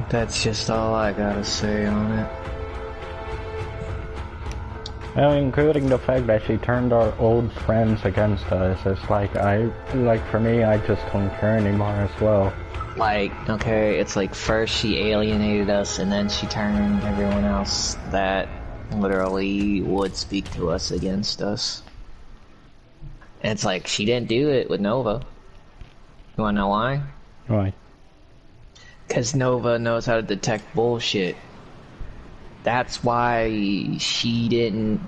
That's just all I gotta say on it. Well, including the fact that she turned our old friends against us. It's like, for me, I just don't care anymore as well. Like, okay, it's like first she alienated us and then she turned everyone else that literally would speak to us against us. And it's like, she didn't do it with Nova. You wanna know why? Why? Cause Nova knows how to detect bullshit. That's why she didn't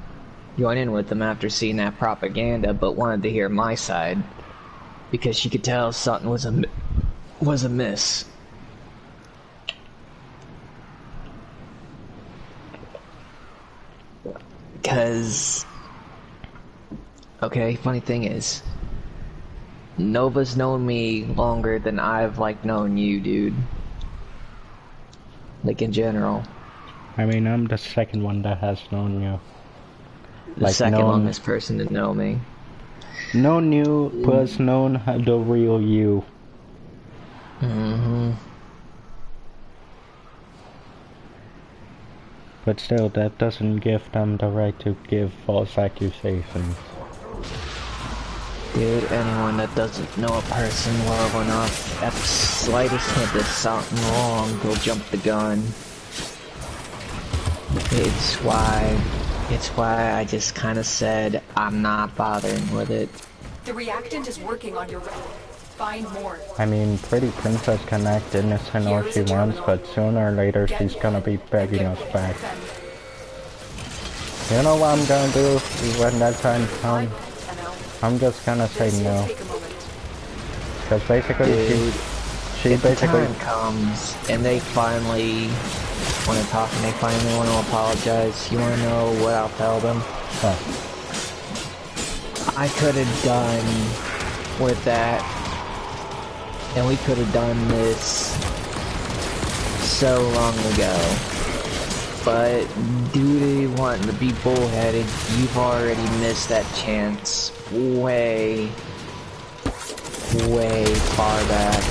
join in with them after seeing that propaganda, but wanted to hear my side. Because she could tell something was amiss. Cause, okay, funny thing is, Nova's known me longer than I've, like, known you, dude. Like, in general. I mean, I'm the second one that has known you. The second longest person to know me. Known you plus known the real you. Mm-hmm. But still, that doesn't give them the right to give false accusations. Dude, anyone that doesn't know a person well enough, at the slightest hint of something wrong, they'll jump the gun. It's why I just kind of said I'm not bothering with it. The reactant is working on your record. Find more. I mean, Pretty Princess can act innocent all she wants, but sooner or later she's gonna be begging us back. You know what I'm gonna do when that time comes? I'm just gonna say no. Because basically, she if basically... the time comes and they finally want to talk and they finally want to apologize, you want to know what I'll tell them? Huh. I could have done with that, and we could have done this so long ago. But due to wanting to be bullheaded, you've already missed that chance way far back.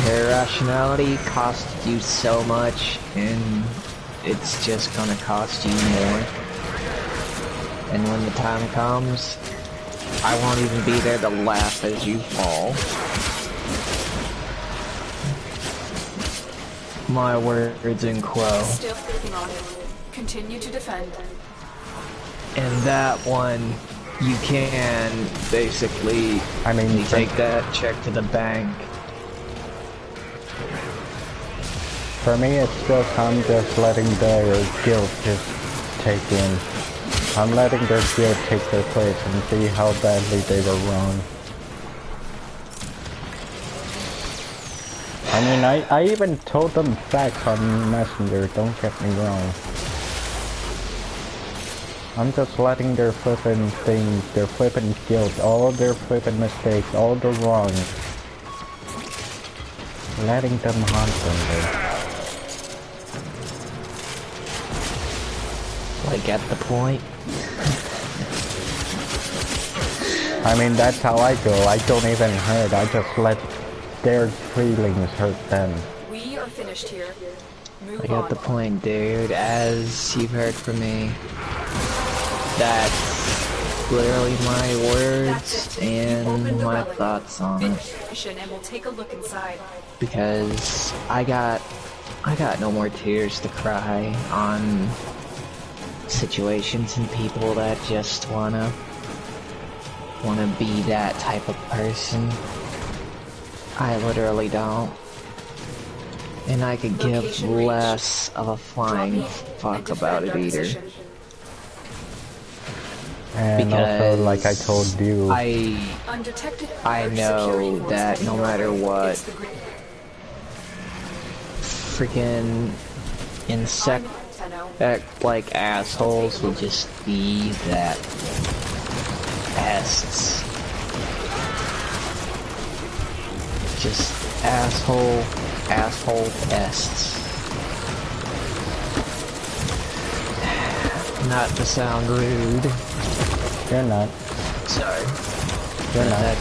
Their rationality cost you so much, and it's just gonna cost you more. And when the time comes, I won't even be there to laugh as you fall. My words in quo. Still working on it. Continue to defend. And that one, you can basically, I mean, you take that check to the bank. For me, it's just, I'm just letting their guilt just take in. I'm letting their guilt take their place and see how badly they were wrong. I mean, I even told them facts on Messenger, don't get me wrong. I'm just letting their flippin' things, their flippin' guilt, all their flippin' mistakes, all the wrong, letting them haunt them. Like at the point. I mean, that's how I go. I don't even hurt. I just let their feelings hurt them. We are finished here. Move Like at the point, dude, as you've heard from me. That's literally my words and my thoughts on it. And we'll take a look inside. Because I got no more tears to cry on situations and people that just wanna be that type of person. I literally don't. And I could give less of a flying fuck about it either. And because also, like I told you, I know that no matter what, freaking insect like assholes will just be that pests. Just asshole pests. Not to sound rude. You're not. Sorry. You're not.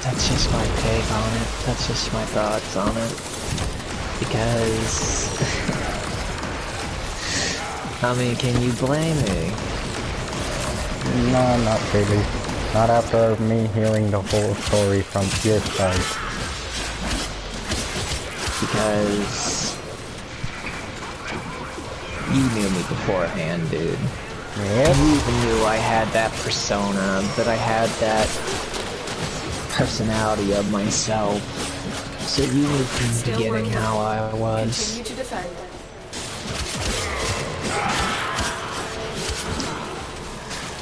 That's That's just my take on it. That's just my thoughts on it. Because... I mean, can you blame me? No, not really. Not after me hearing the whole story from your side. Because... you knew me beforehand, dude. Yep. You even knew I had that persona, that I had that personality of myself. So you knew from the beginning how I was. Continue to defend.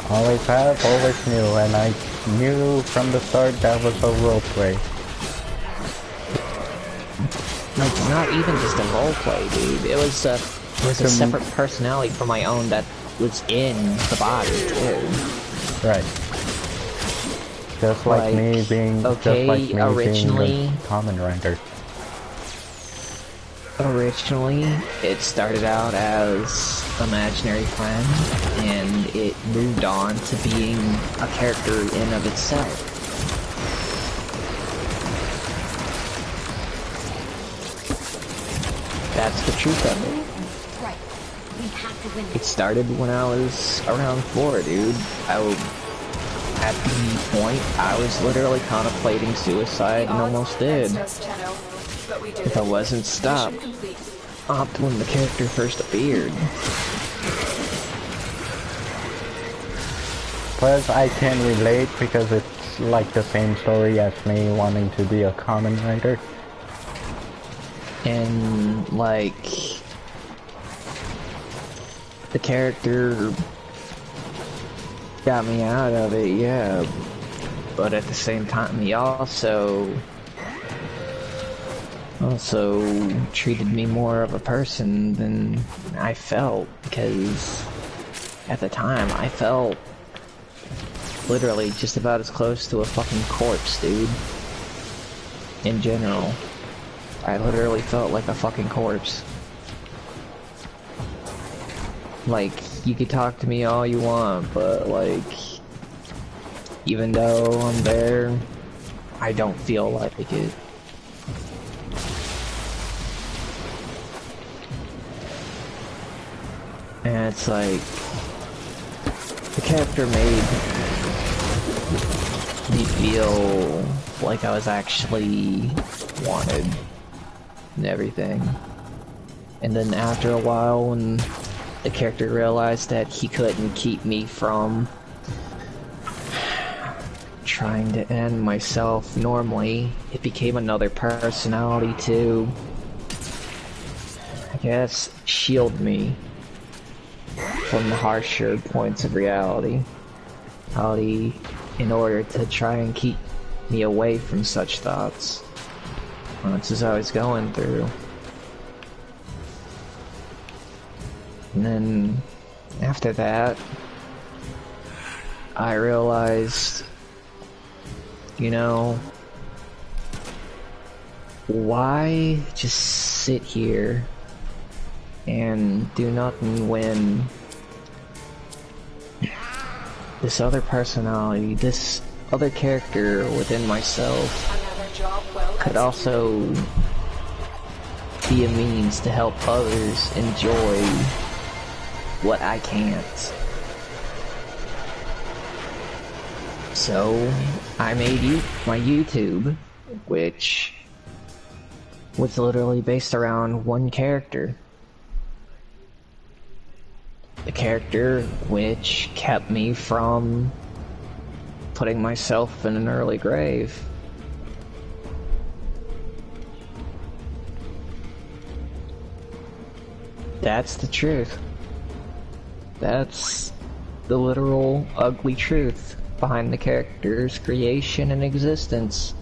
Always have, always knew, and I knew from the start that was a roleplay. Like, not even just a roleplay, dude. It was a separate personality from my own that was in the body, too. Right. Just like me being, okay, originally, being a common render. Originally, it started out as imaginary friend, and it moved on to being a character in of itself. That's the truth of it. Right. We have to win. It started when I was around 4, dude. At the point, I was literally contemplating suicide and almost did. If I wasn't stopped, when the character first appeared. Plus, I can relate because it's like the same story as me wanting to be a common writer. And, like, the character got me out of it, yeah. But at the same time, he also treated me more of a person than I felt, because at the time I felt literally just about as close to a fucking corpse, dude. In general, I literally felt like a fucking corpse. Like, you could talk to me all you want, but like, even though I'm there, I don't feel like it. And it's like, the character made me feel like I was actually wanted and everything. And then after a while, when the character realized that he couldn't keep me from trying to end myself normally, it became another personality to, I guess, shield me from the harsher points of reality. In order to try and keep me away from such thoughts. That's as I was going through. And then, after that, I realized, you know, why just sit here and do nothing when this other personality, this other character within myself could also be a means to help others enjoy what I can't. So I made my YouTube, which was literally based around one character. The character which kept me from putting myself in an early grave. That's the truth. That's the literal, ugly truth behind the character's creation and existence.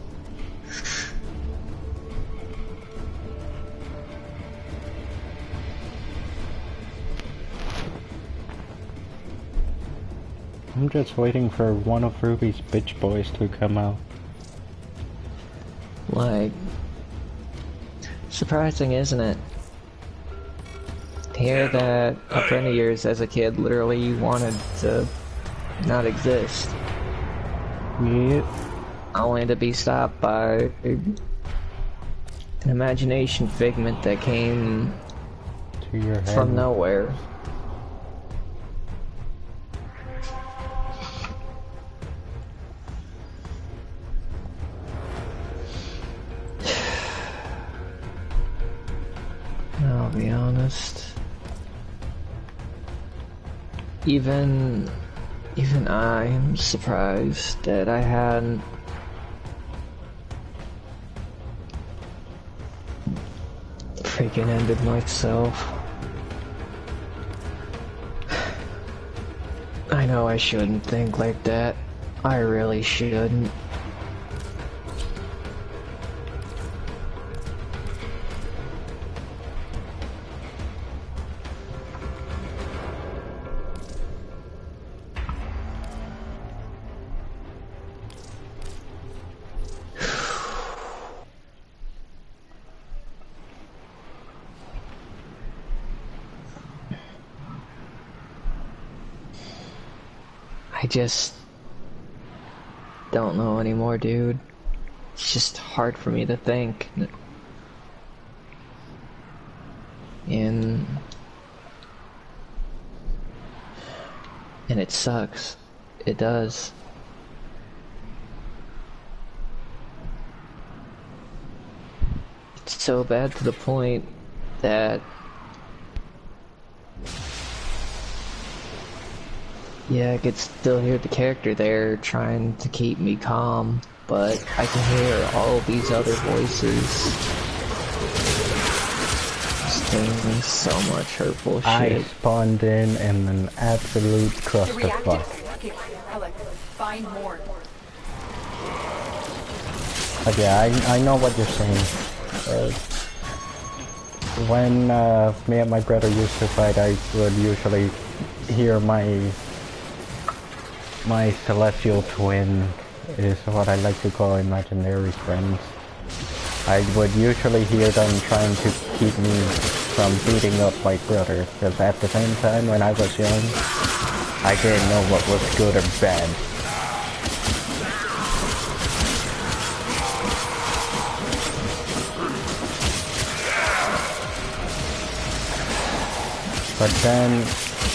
I'm just waiting for one of Ruby's bitch boys to come out. Like, surprising, isn't it? To hear that a friend of yours as a kid literally wanted to not exist. Yep. only to be stopped by an imagination figment that came to your head. from nowhere. I'll be honest. Even I'm surprised that I hadn't freaking ended myself. I know I shouldn't think like that. I really shouldn't. I just don't know anymore, dude. It's just hard for me to think. And it sucks. It does. It's so bad to the point that yeah, I could still hear the character there trying to keep me calm, but I can hear all these other voices saying so much hurtful shit. I spawned in an absolute clusterfuck. Find more. But yeah, I know what you're saying. When me and my brother used to fight, I would usually hear my celestial twin, is what I like to call imaginary friends. I would usually hear them trying to keep me from beating up my brother, because at the same time when I was young, I didn't know what was good or bad. But then,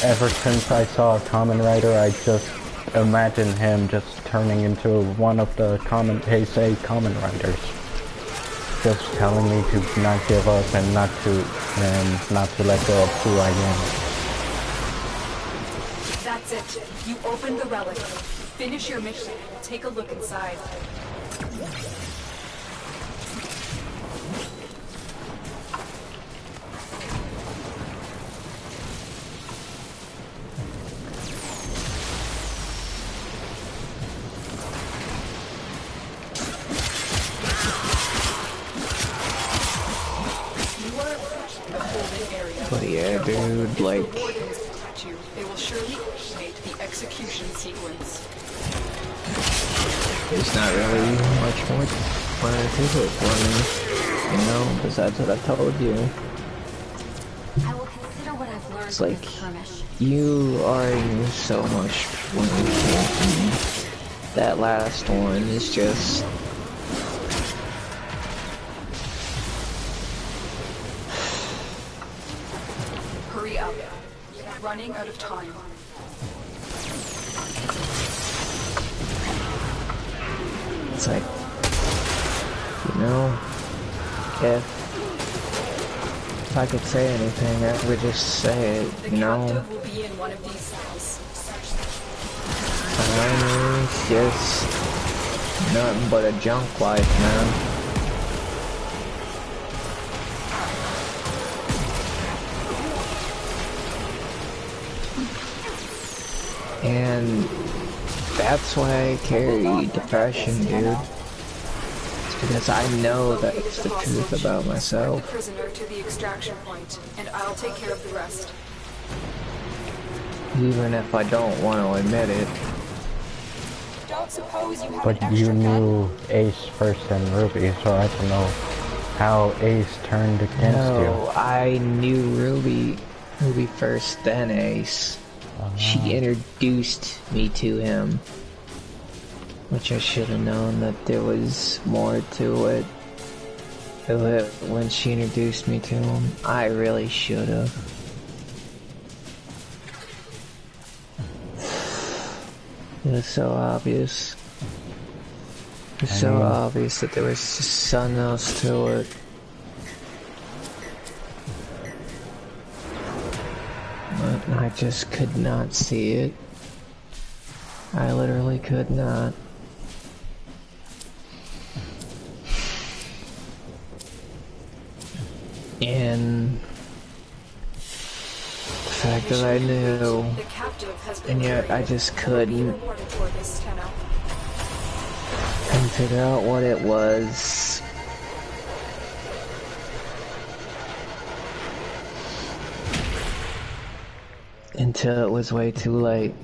ever since I saw Kamen Rider, I just imagine him just turning into one of the Heisei Kamen Riders, just telling me to not give up and not to let go of who I am. That's it. You opened the relic. Finish your mission. Take a look inside. But yeah, dude, like... They will surely make the execution sequence. There's not really much more to it for me, you know, besides what I've told you. I will consider what I've learned. It's like, you already knew so much when you came to me. That last one is just... Hurry up. Running out of time. It's like, you know, if I could say anything, I would just say it, you know? The captive will be in one of these cells. It's just nothing but a junk life, man. And that's why I carry depression, dude. It's because I know that it's the truth about myself. The prisoner to the extraction point, and I'll take care of the rest. Even if I don't want to admit it. Don't suppose you have But an you extra knew gun? Ace first and Ruby, so I don't know how Ace turned against No, I knew Ruby first, then Ace. She introduced me to him. Which I should have known that there was more to it. When she introduced me to him, I really should have. It was so obvious. It was so obvious that there was just something else to it. But I just could not see it. I literally could not. And the fact that I knew, and yet I just couldn't figure out what it was. Until it was way too late.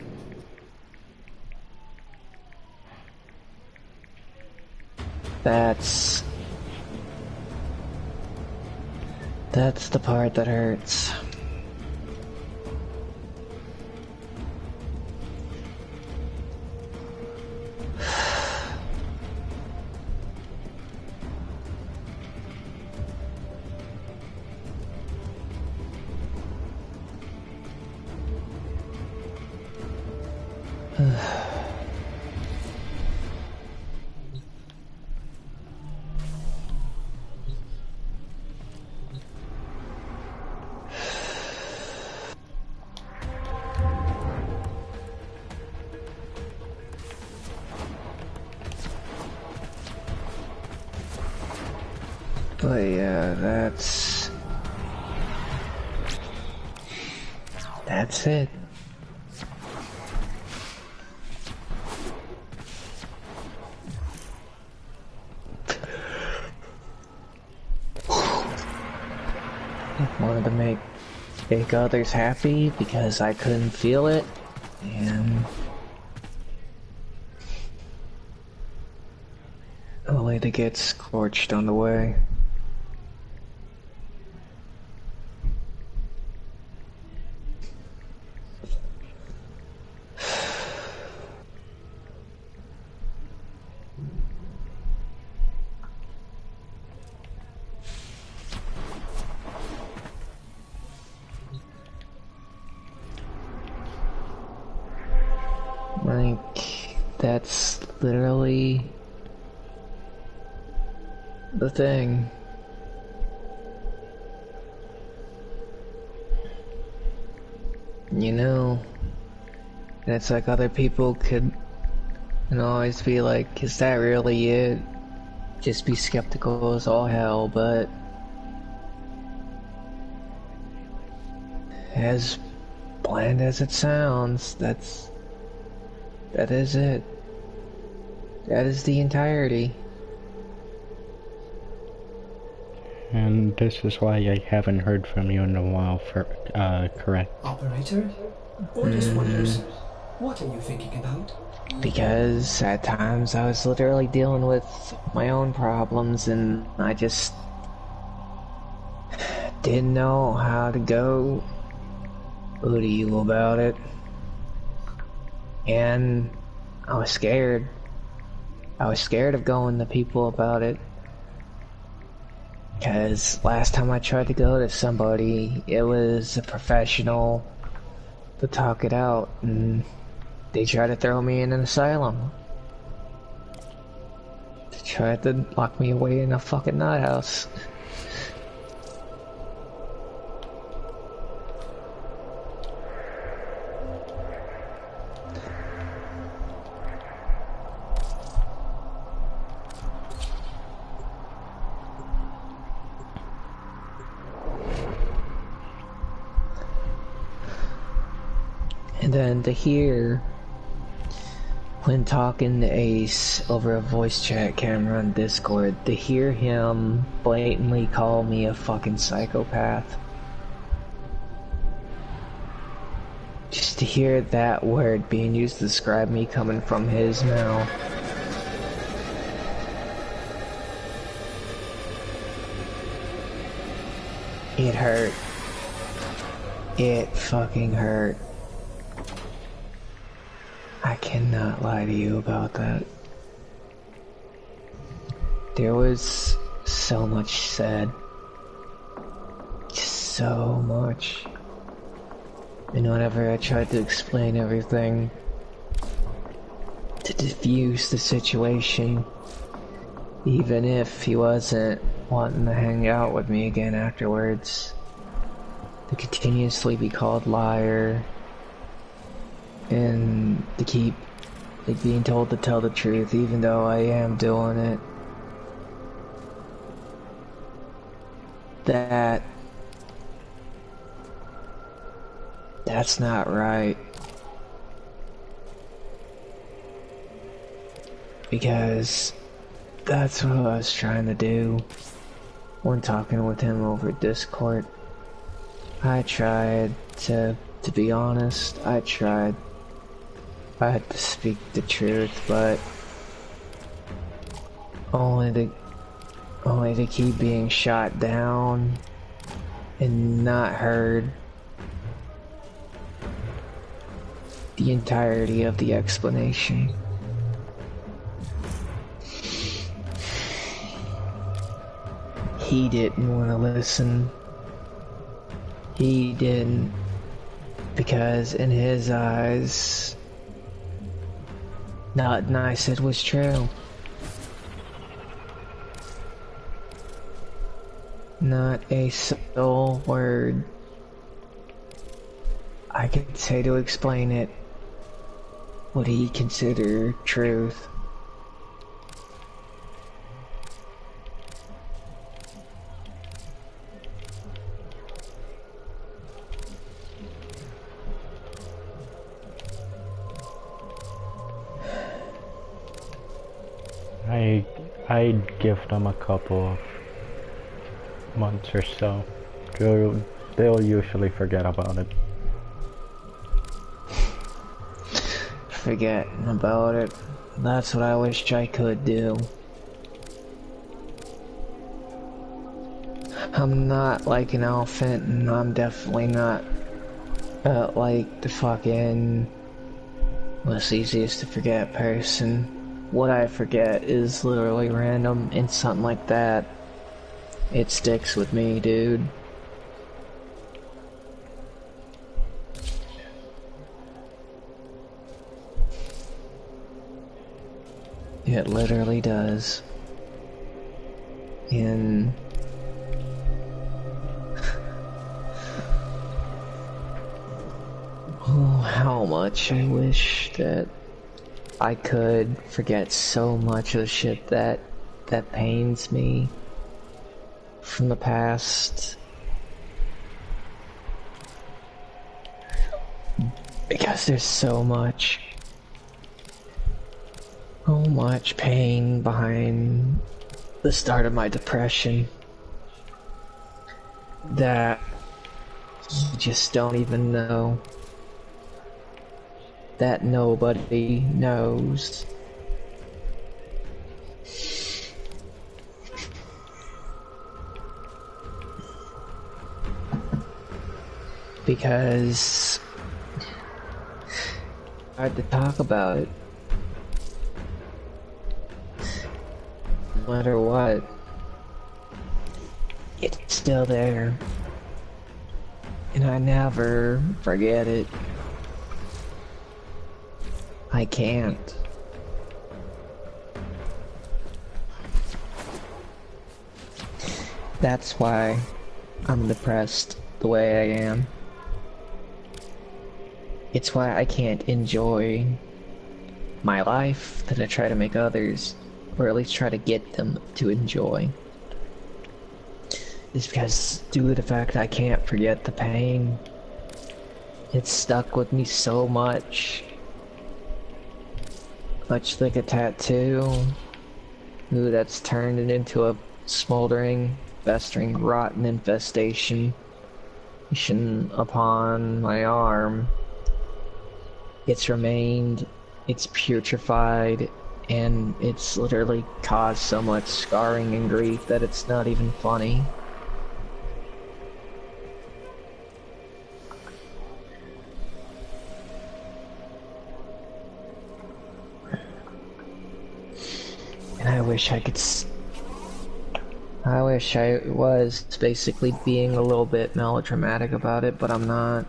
That's the part that hurts. But yeah, that's it. Wanted to make others happy because I couldn't feel it, and only to get scorched on the way. Like, that's literally the thing. You know, and it's like other people could, always be like, is that really it? Just be skeptical as all hell, but as bland as it sounds, that is it. That is the entirety. And this is why I haven't heard from you in a while, correct? Operator? Orders wonders. What are you thinking about? Because at times I was literally dealing with my own problems and I just didn't know how to go to you about it. And I was scared. I was scared of going to people about it. Because last time I tried to go to somebody, it was a professional to talk it out, and they tried to throw me in an asylum. They tried to lock me away in a fucking nut house. And then to hear, when talking to Ace over a voice chat camera on Discord, to hear him blatantly call me a fucking psychopath. Just to hear that word being used to describe me coming from his mouth. It hurt. It fucking hurt. I cannot lie to you about that. There was so much said. Just so much. And whenever I tried to explain everything, to diffuse the situation, even if he wasn't wanting to hang out with me again afterwards, to continuously be called liar, and to keep like being told to tell the truth even though I am doing it. That's not right. Because that's what I was trying to do when talking with him over Discord. I tried to be honest, I had to speak the truth, but only to keep being shot down and not heard the entirety of the explanation. He didn't want to listen. He didn't, because in his eyes, nothing I said was true. Not a single word I could say to explain it would he consider truth. I'd give them a couple of months or so. They'll usually forget about it. Forgetting about it. That's what I wish I could do. I'm not like an elephant, and I'm definitely not like the fucking most easiest to forget person. What I forget is literally random, and something like that, it sticks with me, dude. It literally does. And oh, how much I wish that I could forget so much of the shit that pains me from the past. Because there's so much pain behind the start of my depression that you just don't even know. That nobody knows. Because I had to talk about it. No matter what, it's still there. And I never forget it. I can't. That's why I'm depressed the way I am. It's why I can't enjoy my life that I try to make others, or at least try to get them to enjoy. It's because due to the fact I can't forget the pain, it's stuck with me so much. Much like a tattoo. Ooh, that's turned it into a smoldering, festering, rotten infestation upon my arm. It's remained, it's putrefied, and it's literally caused so much scarring and grief that it's not even funny. And I wish I could I wish I was basically being a little bit melodramatic about it, but I'm not.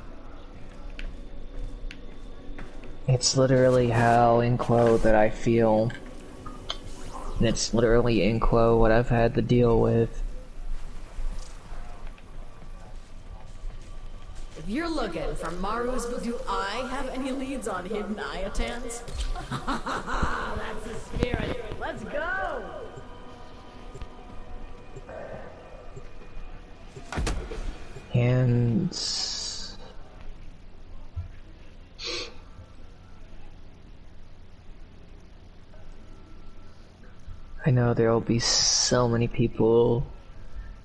It's literally how in Quo that I feel. And it's literally in Quo what I've had to deal with. If you're looking for Maru's, do I have any leads on hidden Iotans? That's the spirit. Let's go! And I know there will be so many people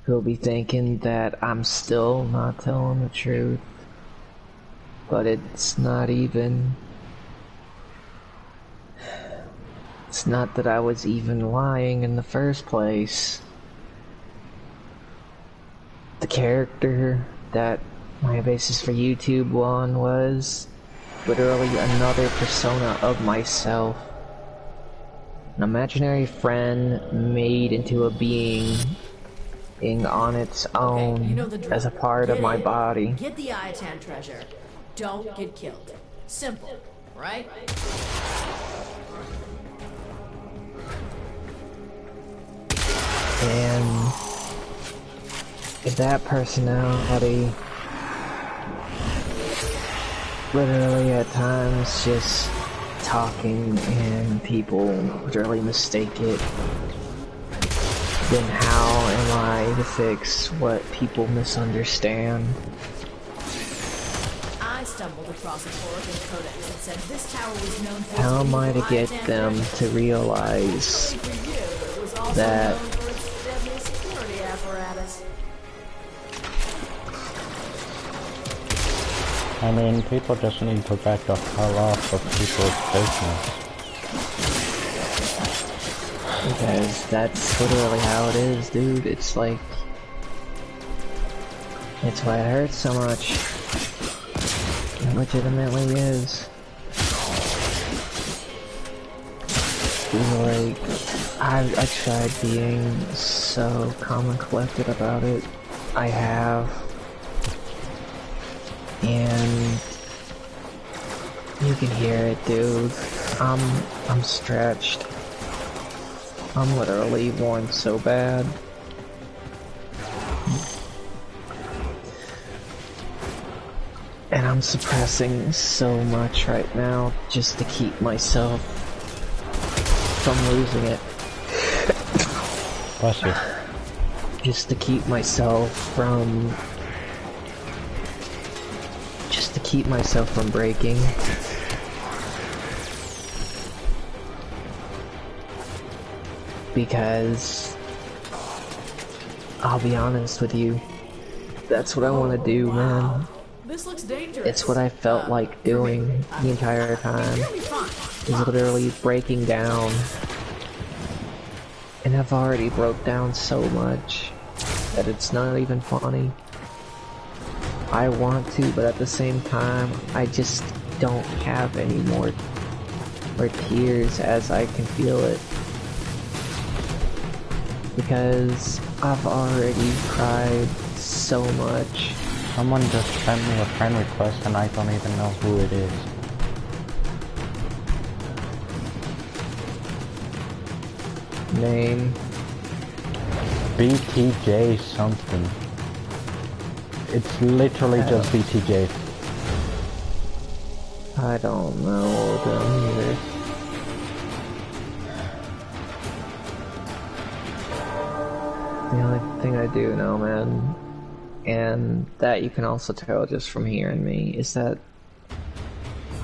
who will be thinking that I'm still not telling the truth, but it's not even. It's not that I was even lying in the first place. The character that my basis for YouTube on was literally another persona of myself. An imaginary friend made into a being on its own, Okay, you know the drill. as a part of Get my in, body. Get the Iotan treasure. Don't get killed. Simple, right? And if that personality literally at times just talking and people literally mistake it, then how am I to fix what people misunderstand? I stumbled across a Oracle codex that said this tower was known for How its am I to evil get Iotan them treasure. to realize For you, it was also that known for its deadly security apparatus. I mean, people just need to back the hell off of people's business. because that's literally how it is, dude. It's like, it's why it hurts so much. It legitimately is. Like, I tried being so calm and collected about it. I have. And you can hear it, dude. I'm stretched. I'm literally worn so bad. And I'm suppressing so much right now just to keep myself from losing it. Bless you. Just to keep myself from... Just to keep myself from breaking. Because... I'll be honest with you. That's what I want to do, man. This looks dangerous. It's what I felt like doing the entire time. You'll be fine. Is literally breaking down. And I've already broke down so much that it's not even funny. I want to, but at the same time, I just don't have any more tears as I can feel it. Because I've already cried so much. Someone just sent me a friend request and I don't even know who it is. Name. BTJ something. It's literally just BTJ. I don't know them either. The only thing I do know, man, and that you can also tell just from hearing me, is that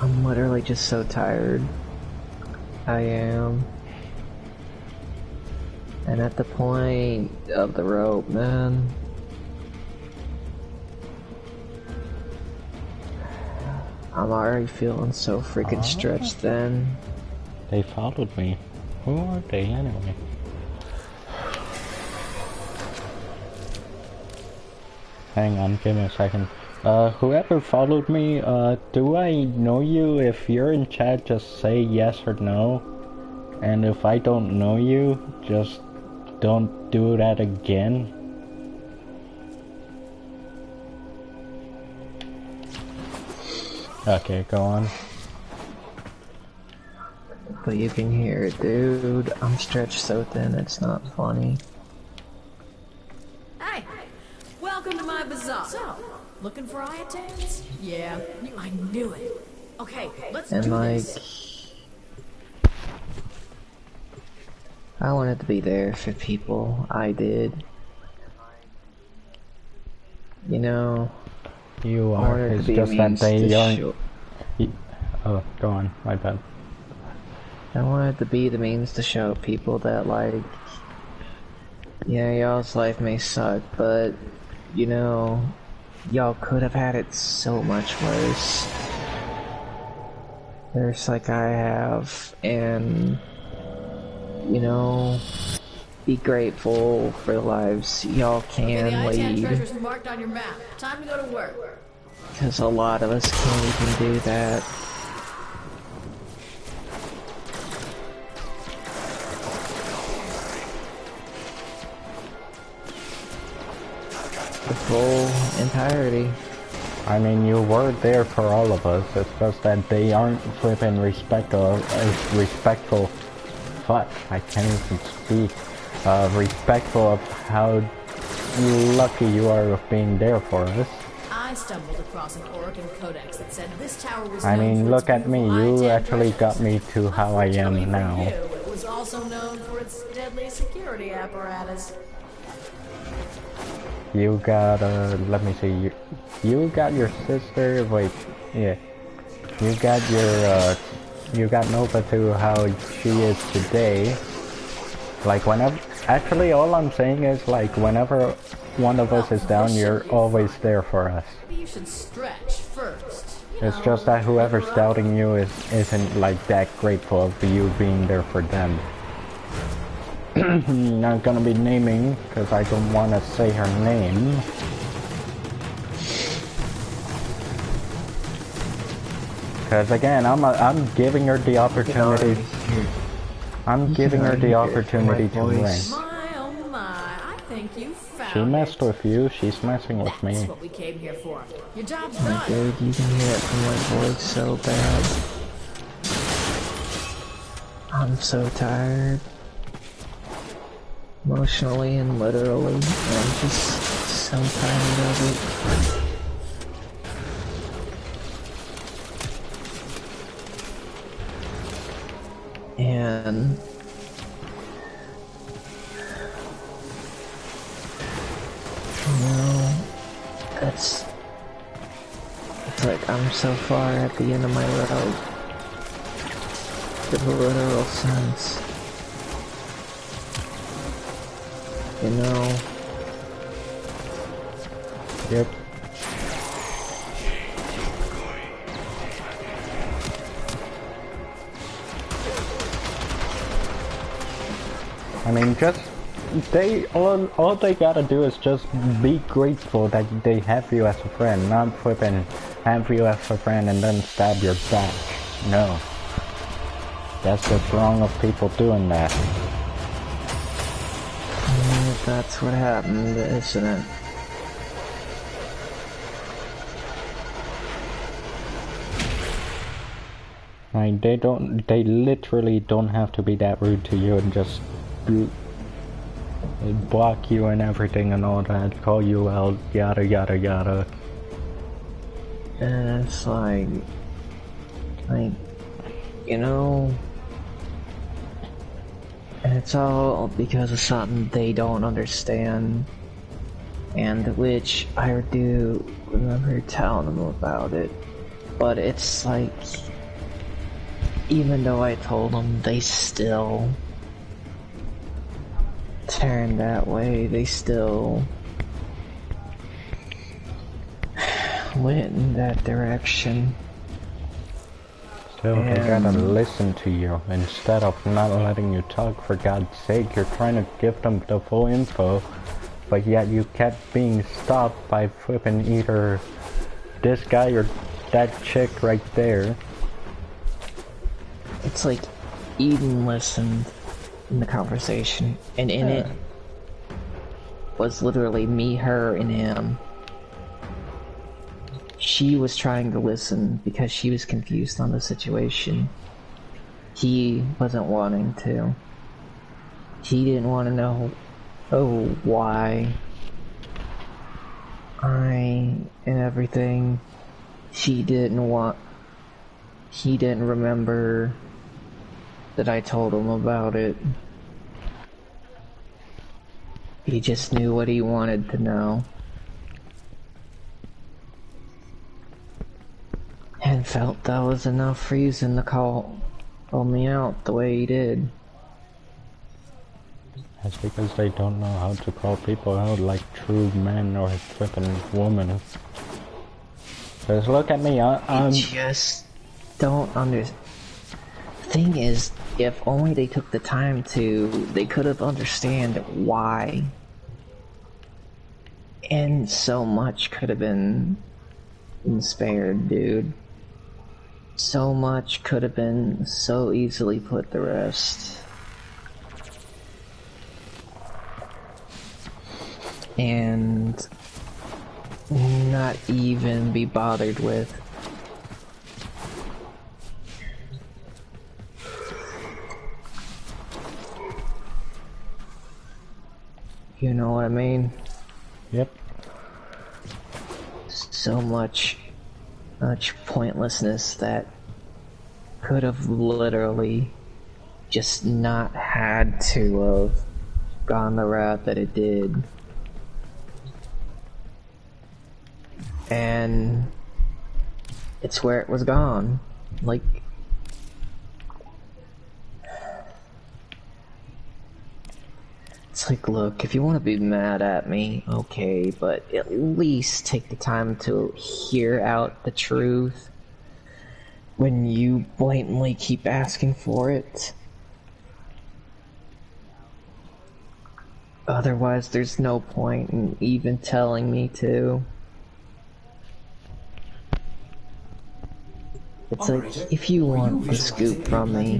I'm literally just so tired. I am. And at the point of the rope, man, I'm already feeling so freaking stretched then. They followed me. Who are they anyway? Hang on, give me a second. Whoever followed me, do I know you? If you're in chat, just say yes or no. And if I don't know you, just don't do that again. Okay, go on. But you can hear it, dude. I'm stretched so thin, it's not funny. Hey, welcome to my bazaar. So, looking for Iatans? Yeah, I knew it. Okay, let's And do like, this. I wanted to be there for people. I did. You know, You I are. wanted to It's be just that means they to aren't. show. Oh, go on. My bad. I wanted to be the means to show people that, like, yeah, y'all's life may suck, but, you know, y'all could have had it so much worse. There's like I have, and, you know, be grateful for the lives y'all Okay, the can Iatan lead. treasure's marked on your map. Time to go to work. Because a lot of us can't even do that. The full entirety. I mean, you were there for all of us. It's just that they aren't flipping respectful. Fuck, I can't even speak. Respectful of how lucky you are of being there for us. I stumbled across an Orokin codex that said this tower was I known mean, for look its at me. beautiful You Iatan actually got treasures. me to how I Unfortunately am for now. you, it was also known for its deadly security apparatus. You got, let me see. You got your sister. Wait, yeah. You got Nova to how she is today. Like, whenever. Actually, all I'm saying is, like, whenever one of us is down, you're always there for us. Maybe you should stretch first. It's just that whoever's doubting you isn't, like, that grateful of you being there for them. Not gonna be naming, because I don't want to say her name. Because again, I'm giving her the opportunity. I'm giving her the opportunity to win. My oh my, I think you found She messed it. with you, she's messing with That's me. what we came here for. Your job's done. Dude, you can hear it from my voice so bad. I'm so tired. Emotionally and literally. I'm just so tired of it. And you know, it's like I'm so far at the end of my rope. In the literal sense. You know? Yep. I mean, just all they gotta do is just be grateful that they have you as a friend, not flipping have you as a friend and then stab your back. No, that's what's wrong of people doing that. That's what happened, isn't it? Like they literally don't have to be that rude to you and just block you and everything and all that, call you out, yada yada yada. And it's like, you know, and it's all because of something they don't understand, and which I do remember telling them about it, but it's like, even though I told them, they still turn that way, they still went in that direction. Still, they gotta listen to you instead of not letting you talk. For God's sake, you're trying to give them the full info, but yet you kept being stopped by flipping either this guy or that chick right there. It's like Eden listened in the conversation, and in it, was literally me, her, and him. She was trying to listen because she was confused on the situation. He wasn't wanting to. He didn't want to know, why and everything. He didn't remember that I told him about it. He just knew what he wanted to know. And felt that was enough reason to call me out the way he did. That's because they don't know how to call people out like true men or flippin' women. Just look at me, I'm... just don't understand. Thing is, if only they took the time to, they could have understand why. And so much could have been spared, dude. So much could have been so easily put to rest. And not even be bothered with. You know what I mean? Yep. So much pointlessness that could have literally just not had to have gone the route that it did. And it's where it was gone. Like, it's like, look, if you want to be mad at me, okay, but at least take the time to hear out the truth when you blatantly keep asking for it. Otherwise, there's no point in even telling me to. It's like, if you want the scoop from me,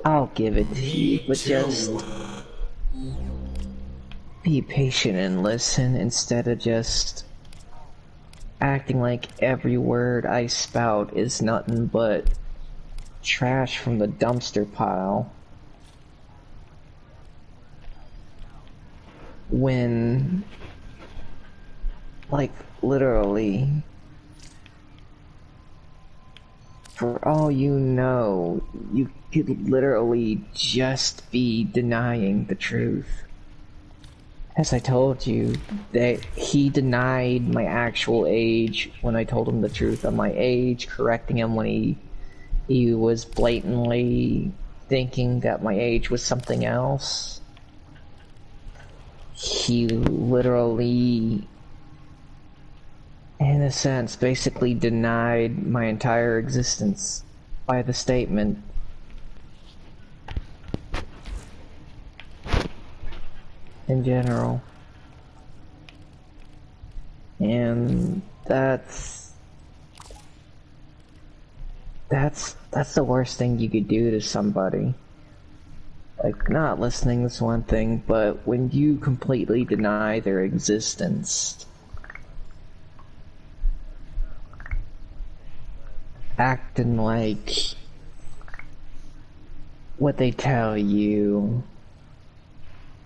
I'll give it to you, but just be patient and listen instead of just acting like every word I spout is nothing but trash from the dumpster pile. When, like, literally, for all you know, you could literally just be denying the truth. As I told you, that he denied my actual age when I told him the truth of my age, correcting him when he was blatantly thinking that my age was something else. He literally, in a sense, basically denied my entire existence by the statement. In general. And that's the worst thing you could do to somebody. Like, not listening is one thing, but when you completely deny their existence, acting like what they tell you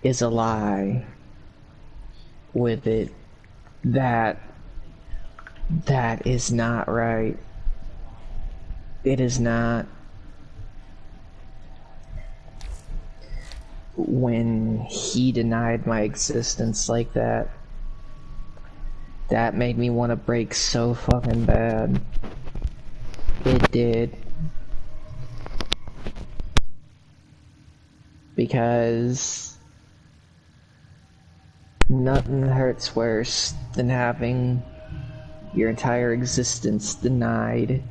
is a lie with it, that is not right. It is not. When he denied my existence like that, that made me want to break so fucking bad. It did. Because nothing hurts worse than having your entire existence denied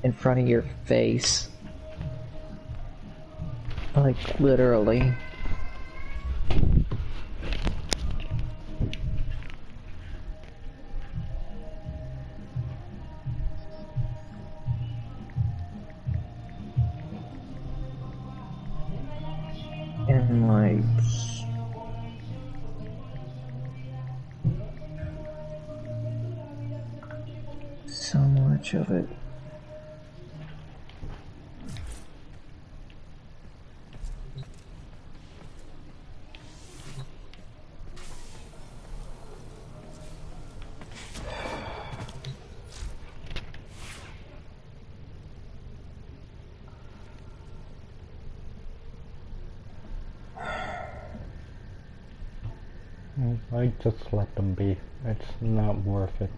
in front of your face. Like, literally. And like, much of it. I just let them be. It's not worth it.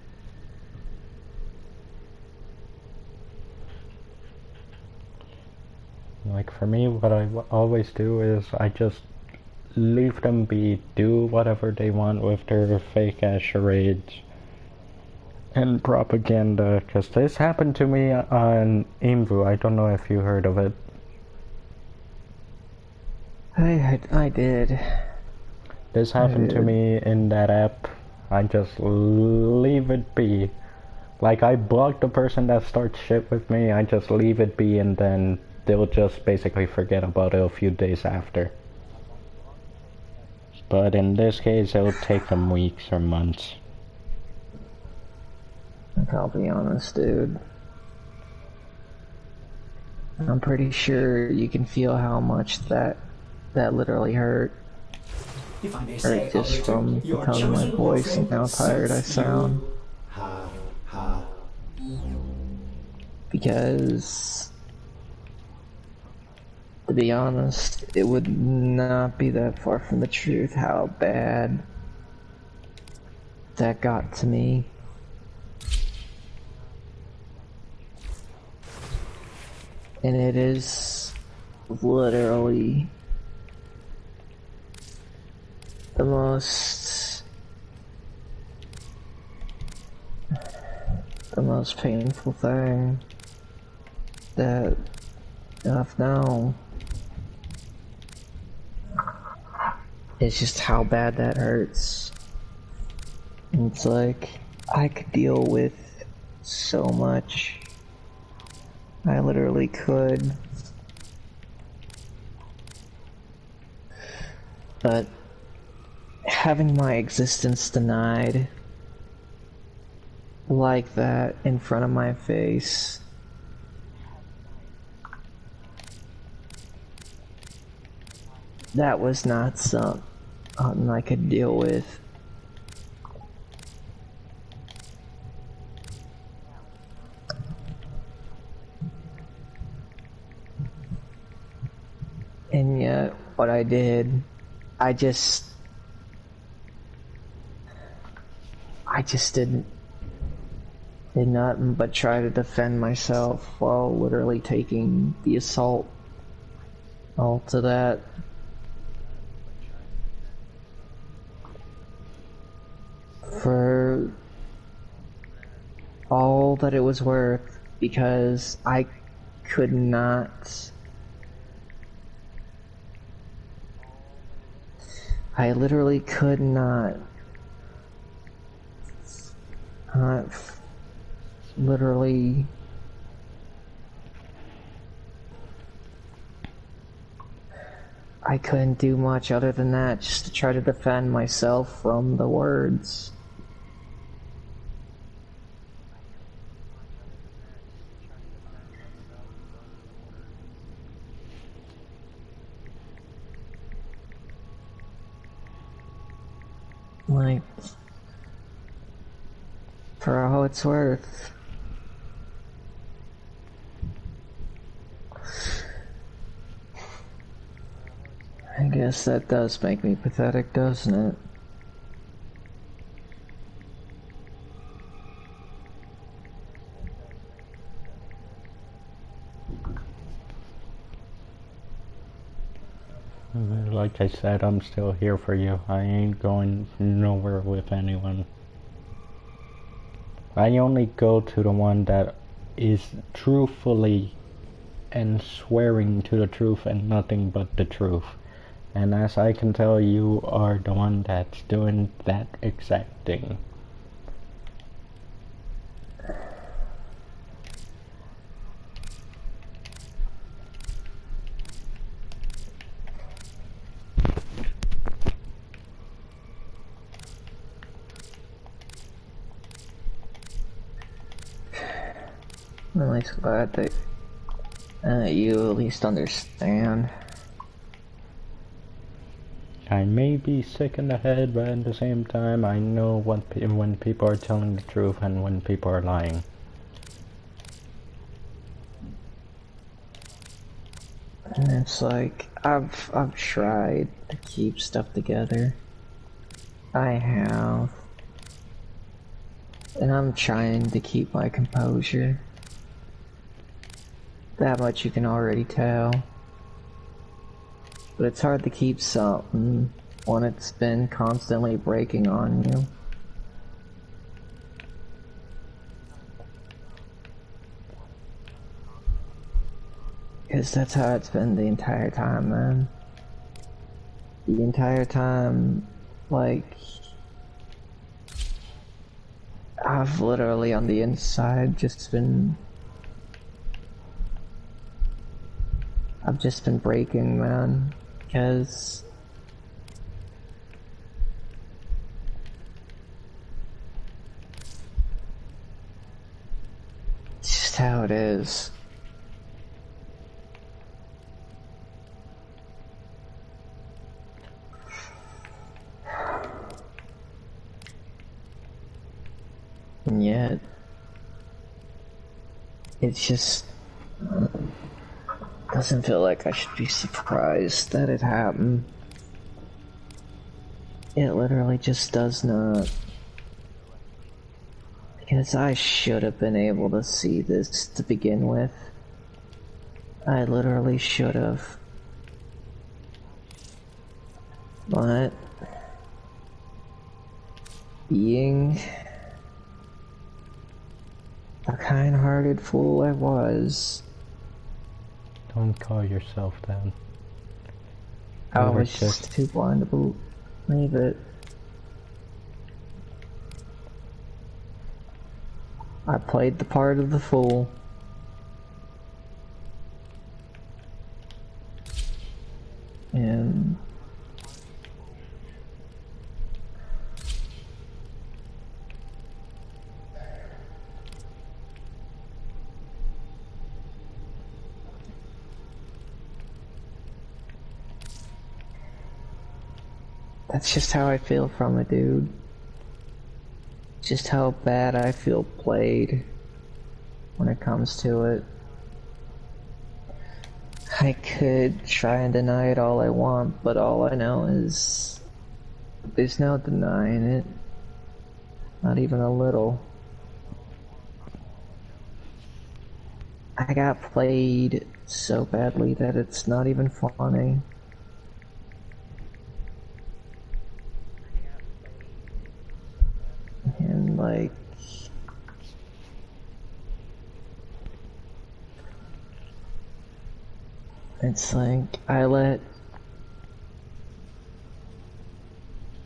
Like for me, what I always do is I just leave them be, do whatever they want with their fake ass charades and propaganda, because this happened to me on Imvu. I don't know if you heard of it. I did. This happened to me in that app. I just leave it be. Like, I block the person that starts shit with me, I just leave it be, and then they'll just basically forget about it a few days after. But in this case, it'll take them weeks or months. I'll be honest, dude. I'm pretty sure you can feel how much that literally hurt. If I may say, Hurt just Operator, from the your tone of my chosen voice and how Warframe tired I suits you. sound. Ha, ha. Because, to be honest, it would not be that far from the truth how bad that got to me. And it is literally the most painful thing that I've known. It's just how bad that hurts. And it's like, I could deal with so much. I literally could. But having my existence denied like that in front of my face, that was not something I could deal with. And yet, what I did, I just did nothing but try to defend myself while literally taking the assault all to that. For all that it was worth, because I could not. I literally could not. Literally. I couldn't do much other than that, just to try to defend myself from the words. Like, for all it's worth, I guess that does make me pathetic, doesn't it? Like I said, I'm still here for you. I ain't going nowhere with anyone. I only go to the one that is truthfully and swearing to the truth and nothing but the truth. And as I can tell, you are the one that's doing that exact thing. I'm at least glad that you at least understand. I may be sick in the head, but at the same time, I know when people are telling the truth and when people are lying. And it's like, I've tried to keep stuff together. I have. And I'm trying to keep my composure. That much you can already tell. But it's hard to keep something when it's been constantly breaking on you. Because that's how it's been the entire time, man. The entire time, like, I've literally on the inside just been... I've just been breaking, man. Because... it's just how it is. And yet, it's just doesn't feel like I should be surprised that it happened. It literally just does not. Because I should have been able to see this to begin with. I literally should have. But being the kind-hearted fool I was, Don't call yourself that. I was just too blind to believe it. I played the part of the fool. And that's just how I feel from it, dude. Just how bad I feel played when it comes to it. I could try and deny it all I want, but all I know is there's no denying it. Not even a little. I got played so badly that it's not even funny. And like, it's like I let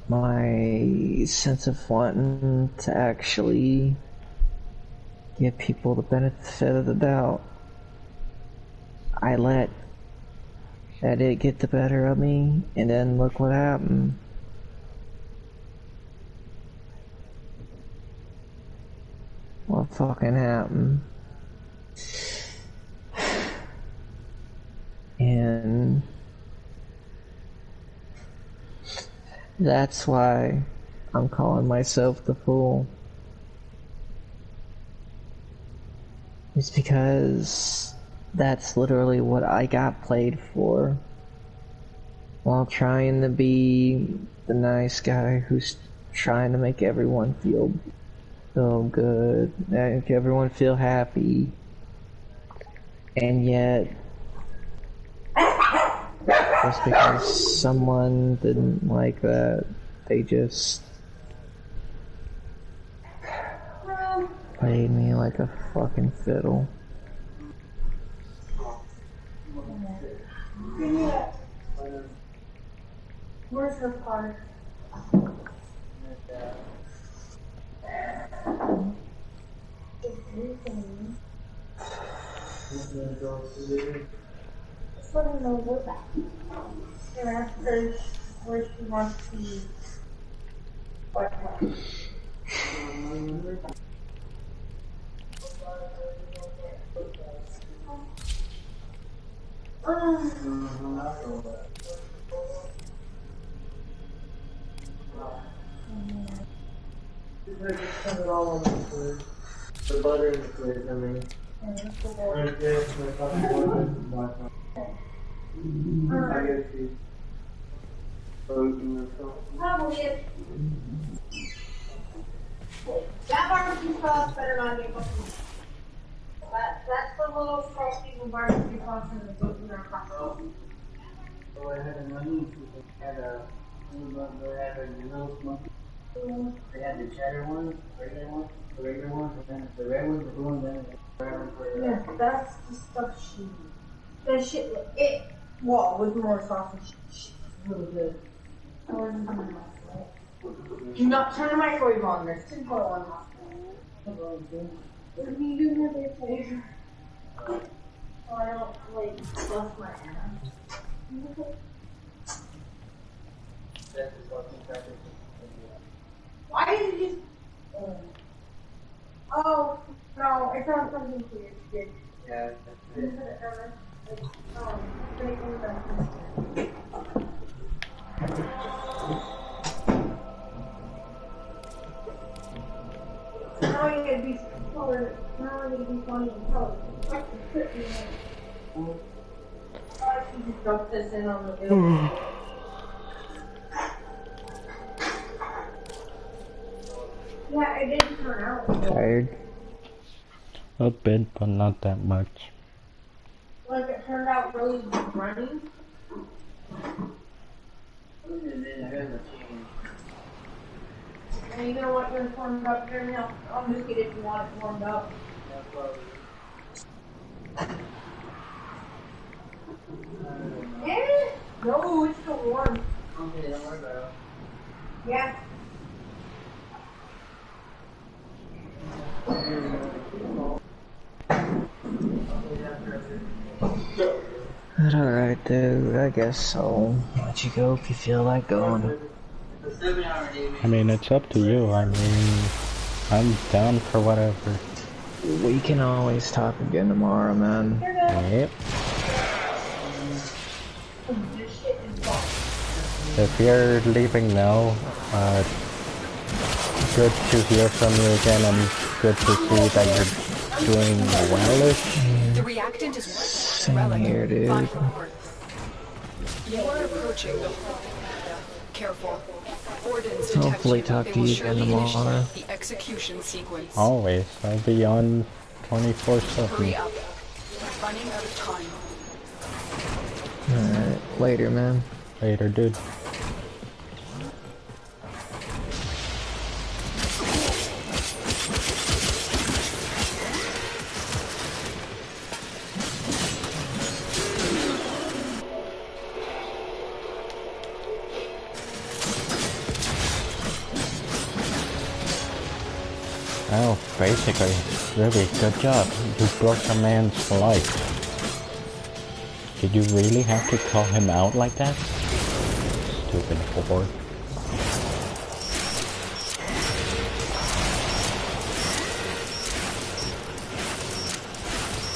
my sense of wanting to actually give people the benefit of the doubt, I let it get the better of me, and then look what happened. What fucking happened? And that's why I'm calling myself the fool. It's because that's literally what I got played for. While trying to be the nice guy who's trying to make everyone feel good, make everyone feel happy. And yet, just because someone didn't like that, they just played me like a fucking fiddle. Where's her part? Just let her know we're back. And ask her where she wants to be. What? The butter in the fridge, I mean. Right there, the fucking butter. I guess you. Probably is. That barbecue sauce better not get fucking. That's the little frosty barbecue sauce in the goat in our taco. So I had a money, they had a little smoky. They had the cheddar one, the regular one, and then the red one, the blue one, then the red one for the. Yeah, that's the stuff she. That shit, it. Well, with more sauce and shit, it's really good. Do not turn the microwave on. There's tin foil on top. What do you do with your favor? So I don't like stuff my hands. Why did you just? Oh no! I found something weird. Yeah. Now I'm gonna be color. Now I'm gonna be funny and color. I should just dump this in on the bill. Yeah, it didn't turn out. Tired? A bit, but not that much. Like it turned out really runny. And you know what? When it's warmed up, turn it out. I'll make it if you want it warmed up. Yeah. No, it's still warm. Okay, don't worry about it. Yeah. Alright, dude, I guess so. Let you go if you feel like going. I mean, it's up to you. I mean, I'm down for whatever. We can always talk again tomorrow, man. Yep. If you're leaving now, good to hear from you again, and good to see that you're doing wellish. The reactant is Same here, dude. You are approaching the careful. Ordnance Hopefully detection. talk They to will you surely again tomorrow. initiate the execution sequence. Always. I'll be on 24/7. Hurry up. Running out of time. Alright, later, man. Later, dude. Well, basically, really good job. You broke a man's life. Did you really have to call him out like that? Stupid whore.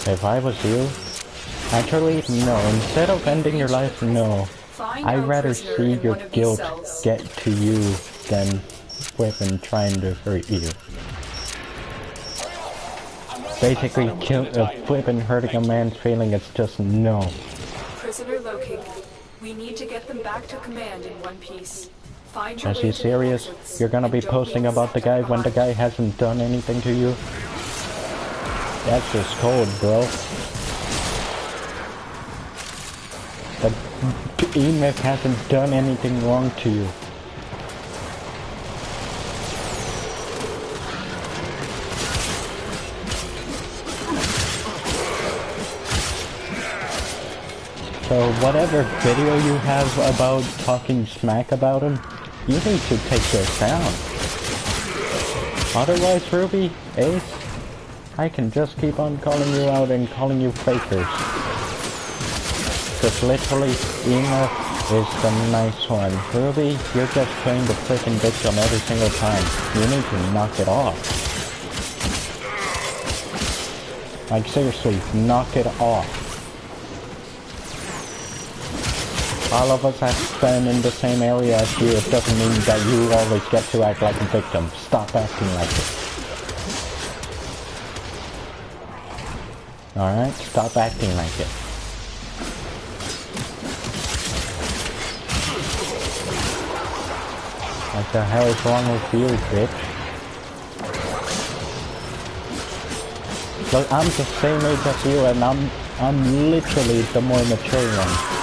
If I was you, actually, no. Instead of ending your life, no. I'd rather see your guilt get to you than Whippin trying to hurt you. Basically, Whippin hurting a man's feeling, it's just no. Prisoner located. We need to get them back to command in one piece. Find your Is way he to the serious? exits You're gonna be and don't posting be about the guy when the guy hasn't done anything to you? That's just cold, bro. The E-Myth hasn't done anything wrong to you. So whatever video you have about talking smack about him, you need to take this down. Otherwise, Ruby, Ace, I can just keep on calling you out and calling you fakers. Because literally, Ema is the nice one. Ruby, you're just playing the freaking victim every single time. You need to knock it off. Like seriously, knock it off. All of us have been in the same area as you. It doesn't mean that you always get to act like a victim. Stop acting like it. Alright? Stop acting like it. What the hell is wrong with you, bitch? Look, I'm the same age as you, and I'm literally the more mature one.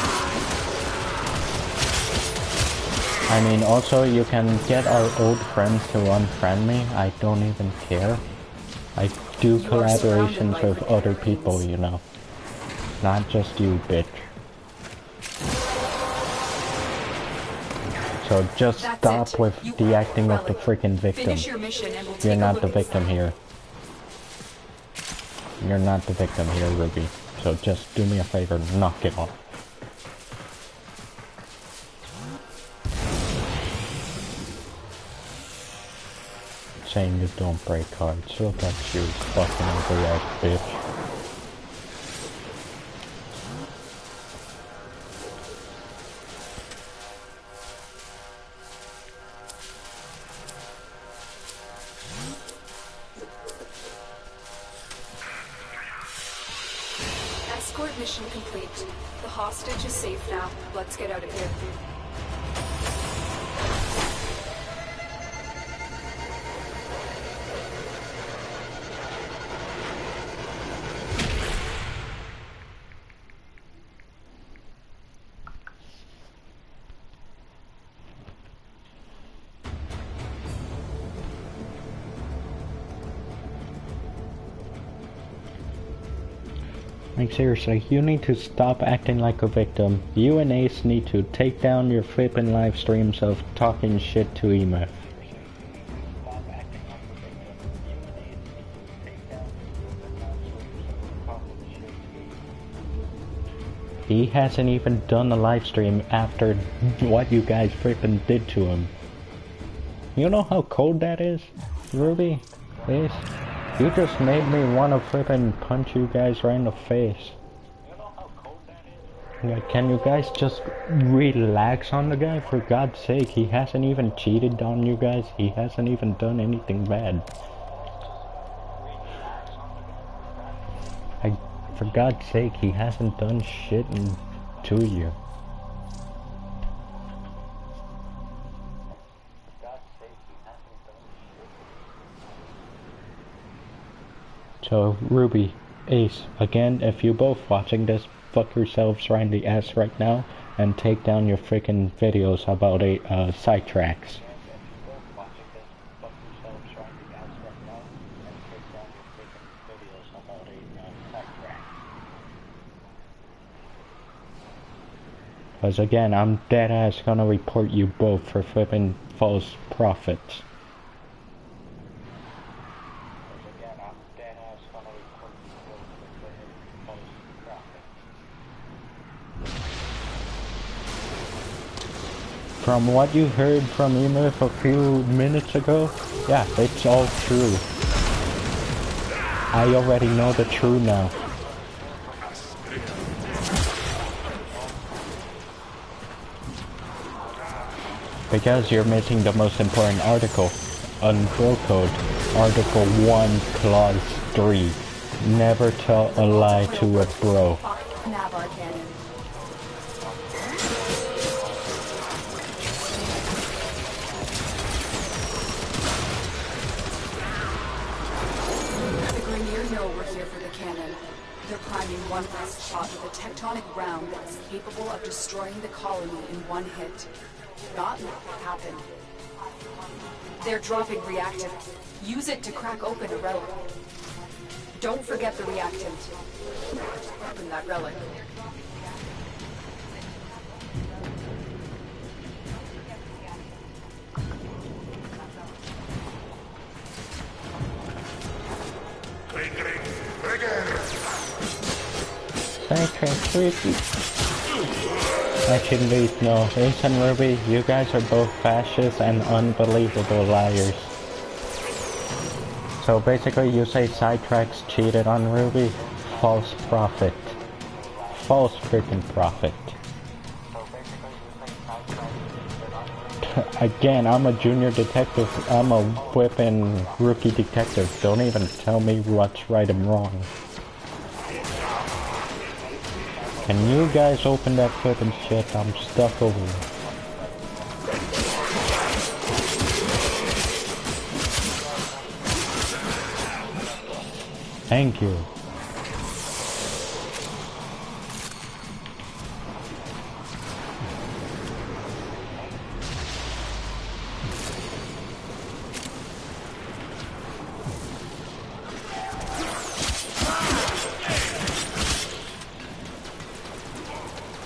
I mean, also you can get our old friends to unfriend me. I don't even care. I do collaborations with other people, you know. Not just you, bitch. So just stop with the acting of the freaking victim. You're not the victim here. You're not the victim here, Ruby. So just do me a favor, knock it off. Saying you don't break cards. Look at you, fucking ugly ass bitch. Escort mission complete. The hostage is safe now. Let's get out of here. Like seriously, you need to stop acting like a victim. You and Ace need to take down your flippin' live streams of talking shit to EMF. He hasn't even done a live stream after what you guys flippin' did to him. You know how cold that is, Ruby? Ace? You just made me want to flippin' punch you guys right in the face. Like, can you guys just relax on the guy? For God's sake, he hasn't even cheated on you guys. He hasn't even done anything bad. For God's sake, he hasn't done shit to you. So, Ruby, Ace, again, if you both watching this, fuck yourselves right in the ass right now, and take down your freaking videos about sidetracks. Because again, I'm dead ass gonna report you both for flipping false prophets. From what you heard from EMF a few minutes ago, yeah, it's all true. I already know the truth now. Because you're missing the most important article on Bro Code, Article 1, Clause 3. Never tell a lie to a bro. One last shot with a tectonic round that is capable of destroying the colony in one hit. Not what happened. They're dropping reactant. Use it to crack open a relic. Don't forget the reactant. Open that relic. Actually, no. Ace and Ruby, you guys are both fascists and unbelievable liars. So basically you say Sidetracks cheated on Ruby? False prophet. False freaking prophet. Again, I'm a junior detective. I'm a whipping rookie detective. Don't even tell me what's right and wrong. Can you guys open that flippin' shit? I'm stuck over here. Thank you.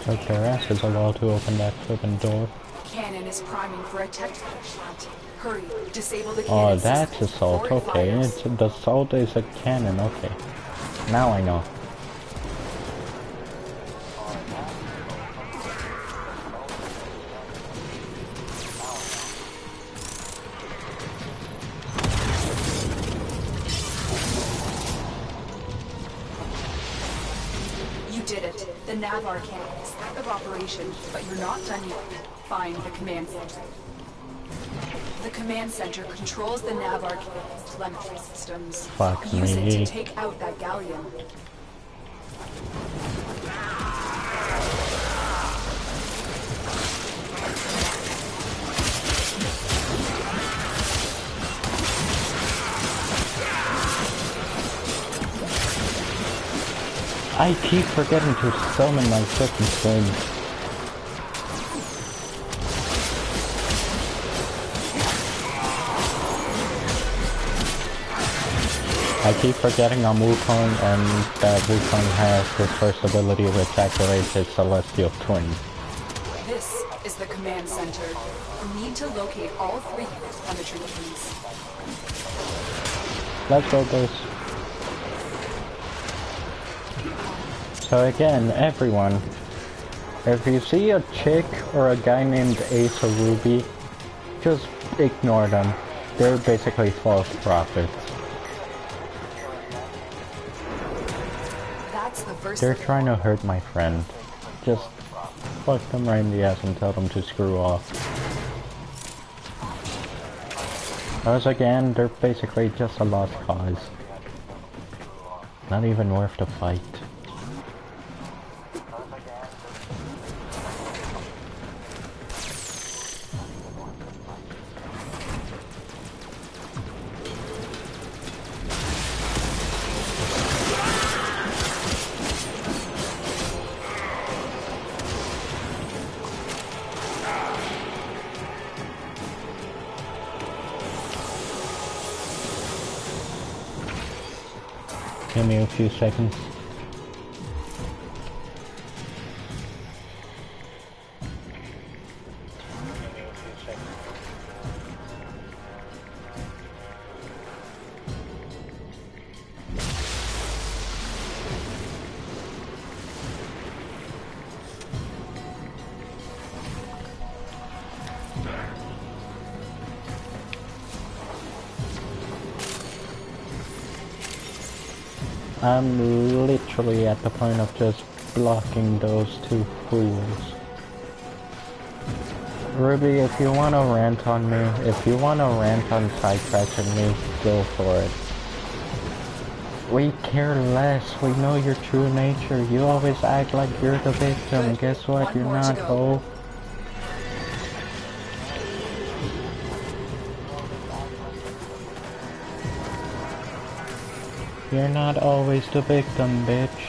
Took their asses a while to open that flippin' door. Cannon is priming for a tactical shot. Hurry, disable the Oh, cannon that's system assault. before it Okay, fires. it's the assault is a cannon. Okay, now I know. You did it. The Navar cannon is out of operation, but you're not done yet. Find the command center. The command center controls the Navar cannon's telemetry systems. Fuck Use it me. to take out that galleon. I keep forgetting to summon my fucking twins. I keep forgetting on Wukong and that Wukong has his first ability which activates his celestial twin. This is the command center. You need to locate all three telemetry keys. Let's go, boys. So again, everyone, if you see a chick or a guy named Ace or Ruby, just ignore them. They're basically false prophets. That's the first. They're trying to hurt my friend. Just fuck them right in the ass and tell them to screw off. Because again, they're basically just a lost cause. Not even worth the fight. Give me a few seconds. I'm literally at the point of just blocking those two fools. Ruby, if you want to rant on me, if you want to rant on sidetracking me, go for it. We care less, we know your true nature. You always act like you're the victim. Guess what? You're not, ho. You're not always the victim, bitch.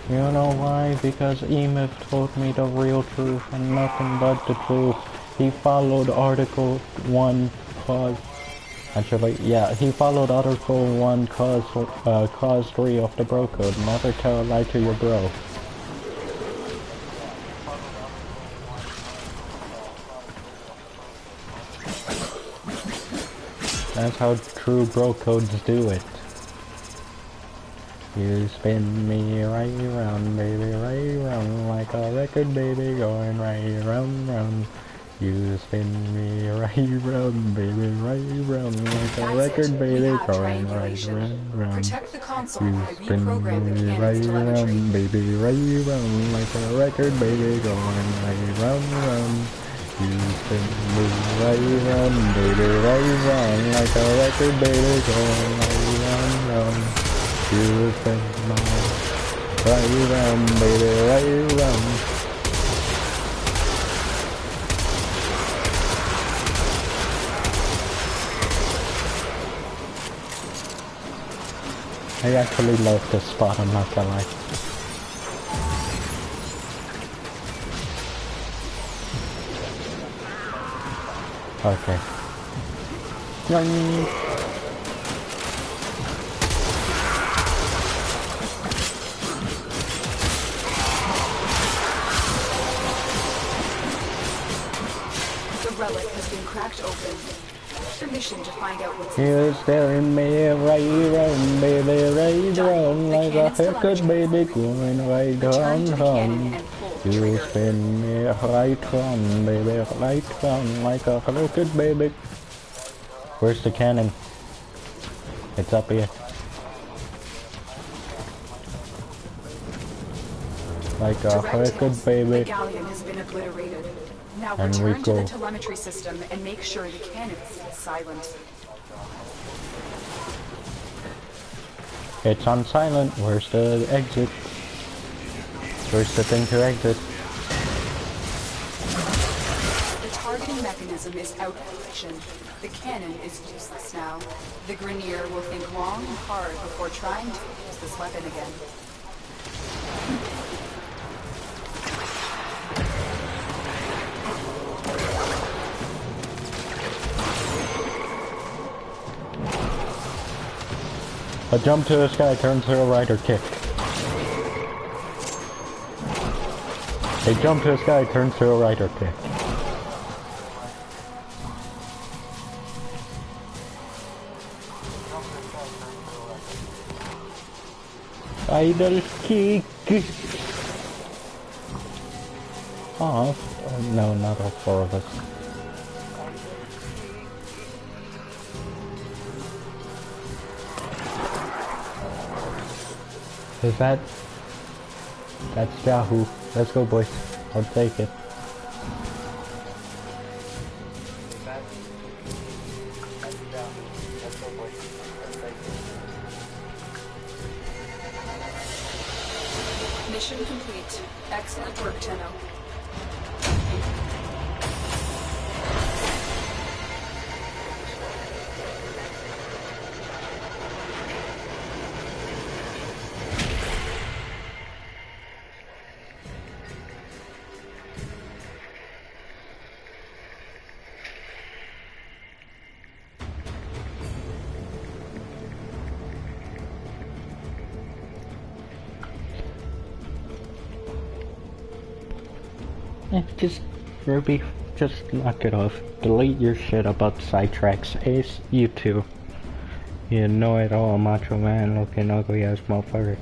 You know why? Because Emif told me the real truth and nothing but the truth. He followed Article 1 cause... Actually, yeah, he followed Article 1 cause 3 of the bro code. Never tell a lie to your bro. That's how true bro codes do it. You spin me right round, baby, right round, like a record, baby, going right round, round. You spin me right round, baby, right round, like a record, baby, going right round, round. Protect the console You while I spin reprogram the me cannon's right telemetry. round, baby, right round, like a record, baby, going right round, round. You spin me right round, baby, right round, like a record, baby, going right round. You spin my right round, baby, right round. I actually love this spot, I'm not gonna lie. Okay. Yoing. The relic has been cracked open. The mission to find out what's You're inside. staring me right round, baby, right round, The like a cannon's haircut, telemetry. baby, going right Return to the cannon round. and pull the You trigger. spin me right round, baby, right round, like a haircut, baby. Where's the cannon? It's up here. Like a Direct haircut, hits. The baby. galleon has been obliterated. Now And we return to the go. telemetry system and make sure the cannon is silent. It's on silent. Where's the exit? Where's the thing to exit? The targeting mechanism is out of action. The cannon is useless now. The Grenier will think long and hard before trying to use this weapon again. A jump to the sky turns to a rider kick. A jump to the sky turns to a rider kick. Rider kick. Oh, no, not all four of us. Is that? That's Yahoo. Let's go, boys. I'll take it. Mission complete. Excellent work, Tenno. Just, Ruby, just knock it off. Delete your shit about sidetracks. Ace, you too. You know it all, macho man looking ugly ass motherfucker.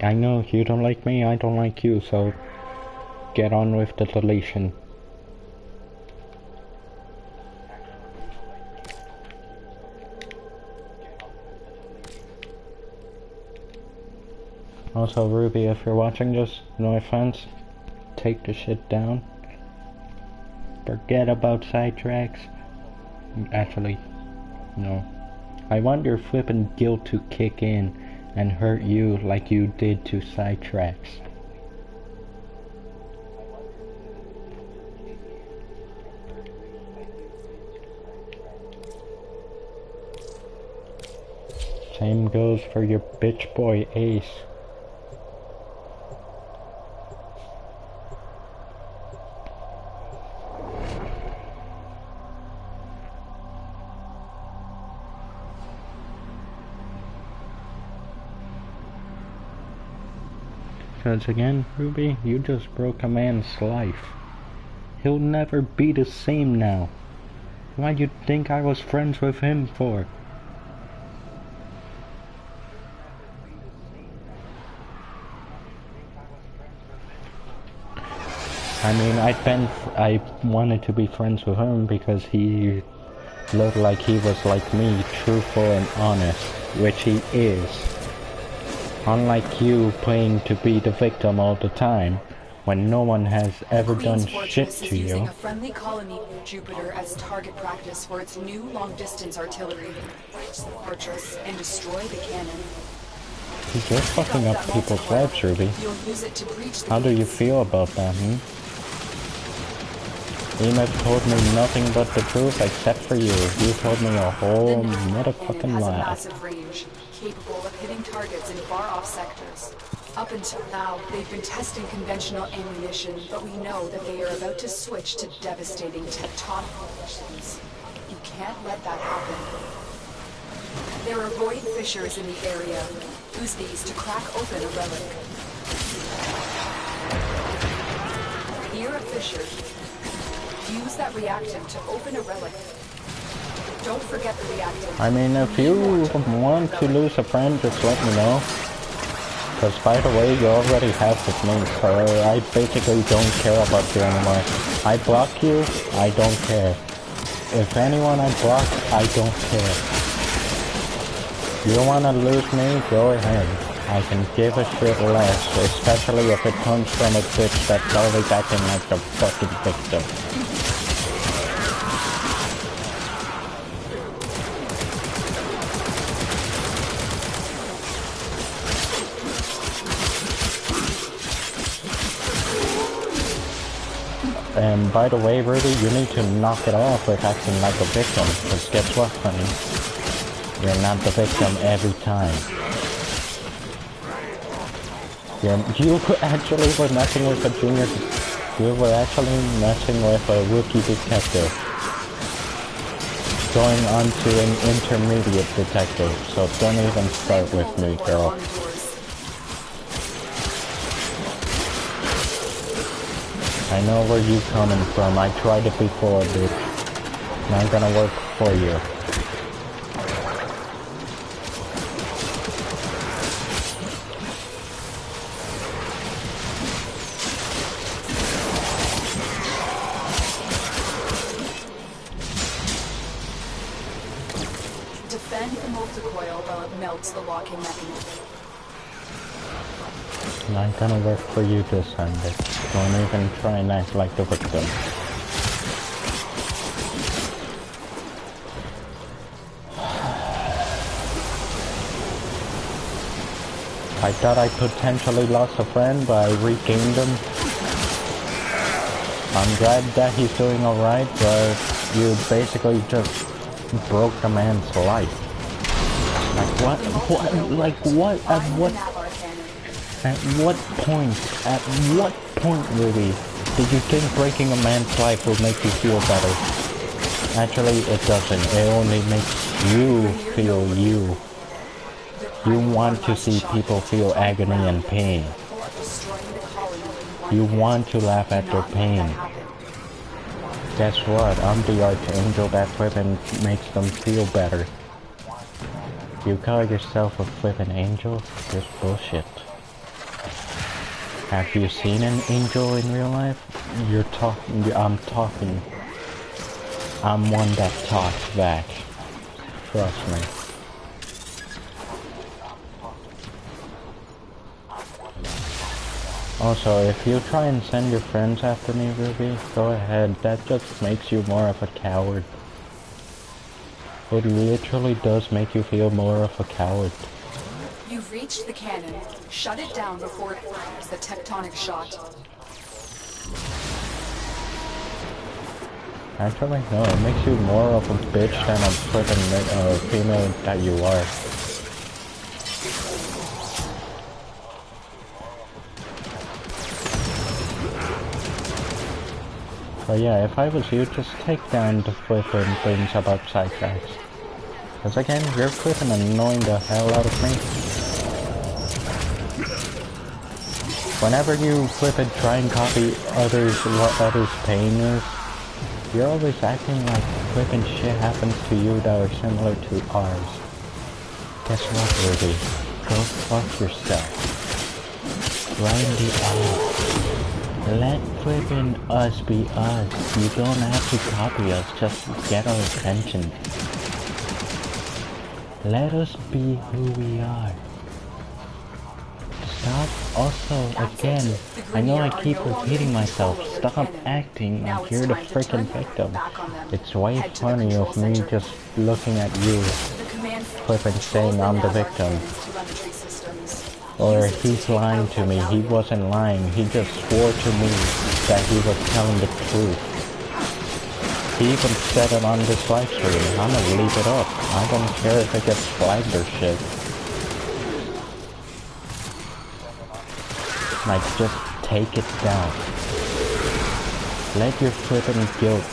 I know you don't like me, I don't like you, so get on with the deletion. Also, Ruby, if you're watching this, no offense, take the shit down. Forget about sidetracks. Actually, no. I want your flippin' guilt to kick in and hurt you like you did to sidetracks. Same goes for your bitch boy Ace. Because again, Ruby, you just broke a man's life. He'll never be the same now. Why'd you think I was friends with him for? I mean, I wanted to be friends with him because he looked like he was like me, truthful and honest, which he is. Unlike you playing to be the victim all the time, when no one has ever done shit to you. Using a friendly colony of Jupiter as target practice for its new long-distance artillery. Reach the fortress and destroy the cannon. You're fucking up people's lives, Ruby. You'll use it to breach the How do you gates. feel about that, Email told me nothing but the truth except for you. You told me a whole The cannon motherfucking has a lie. massive range, capable of hitting targets in far-off sectors. Up until now, they've been testing conventional ammunition, but we know that they are about to switch to devastating tectonic conditions. You can't let that happen. There are void fissures in the area. Use these to crack open a relic. Near a fissure, use that reactant to open a relic. Don't forget the reactant. I mean, if you want to lose a friend, just let me know. Because by the way, you already have his name, so I basically don't care about you anymore. I block you, I don't care. If anyone I block, I don't care. You wanna lose me, go ahead. I can give a shit less, especially if it comes from a bitch that's always acting like the fucking victim. And by the way, Ruby, you need to knock it off with acting like a victim, because guess what, honey? You're not the victim every time. You actually were messing with a junior... You were actually messing with a rookie detective. Going on to an intermediate detective, so don't even start with me, girl. I know where you coming from. I tried it before, bitch. Not gonna work for you. Defend the multicoil while it melts the locking mechanism. Not gonna work for you this time, bitch. Don't even try and act like the victim. I thought I potentially lost a friend, but I regained him. I'm glad that he's doing alright, but you basically just broke the man's life. At what point, Ruby, did you think breaking a man's life will make you feel better? Actually, it doesn't. It only makes you feel you. You want to see people feel agony and pain. You want to laugh at their pain. Guess what? I'm the archangel that flippin' makes them feel better. You call yourself a flippin' angel? Just bullshit. Have you seen an angel in real life? I'm talking. I'm one that talks back. Trust me. Also, if you try and send your friends after me, Ruby, go ahead. That just makes you more of a coward. It literally does make you feel more of a coward. You've reached the cannon. Shut it down before it fires the tectonic shot. Actually, no, it makes you more of a bitch than a freaking female that you are. But yeah, if I was you, just take down the flippin' things about sidetracks. Because again, you're flippin' annoying the hell out of me. Whenever you flippin' try and copy what others' pain is, you're always acting like flippin' shit happens to you that are similar to ours. Guess what, Ruby? Go fuck yourself. Right in the eye. Let flippin' us be us. You don't have to copy us just to get our attention. Let us be who we are. Stop. Also, again, I know I keep repeating myself. Stop acting like you're the freaking victim. It's way funny of me just looking at you, flipping saying I'm the victim. Or he's lying to me. He wasn't lying. He just swore to me that he was telling the truth. He even said it on this live stream. I'm gonna leave it up. I don't care if it gets flagged or shit. Like, just take it down. Let your flipping guilt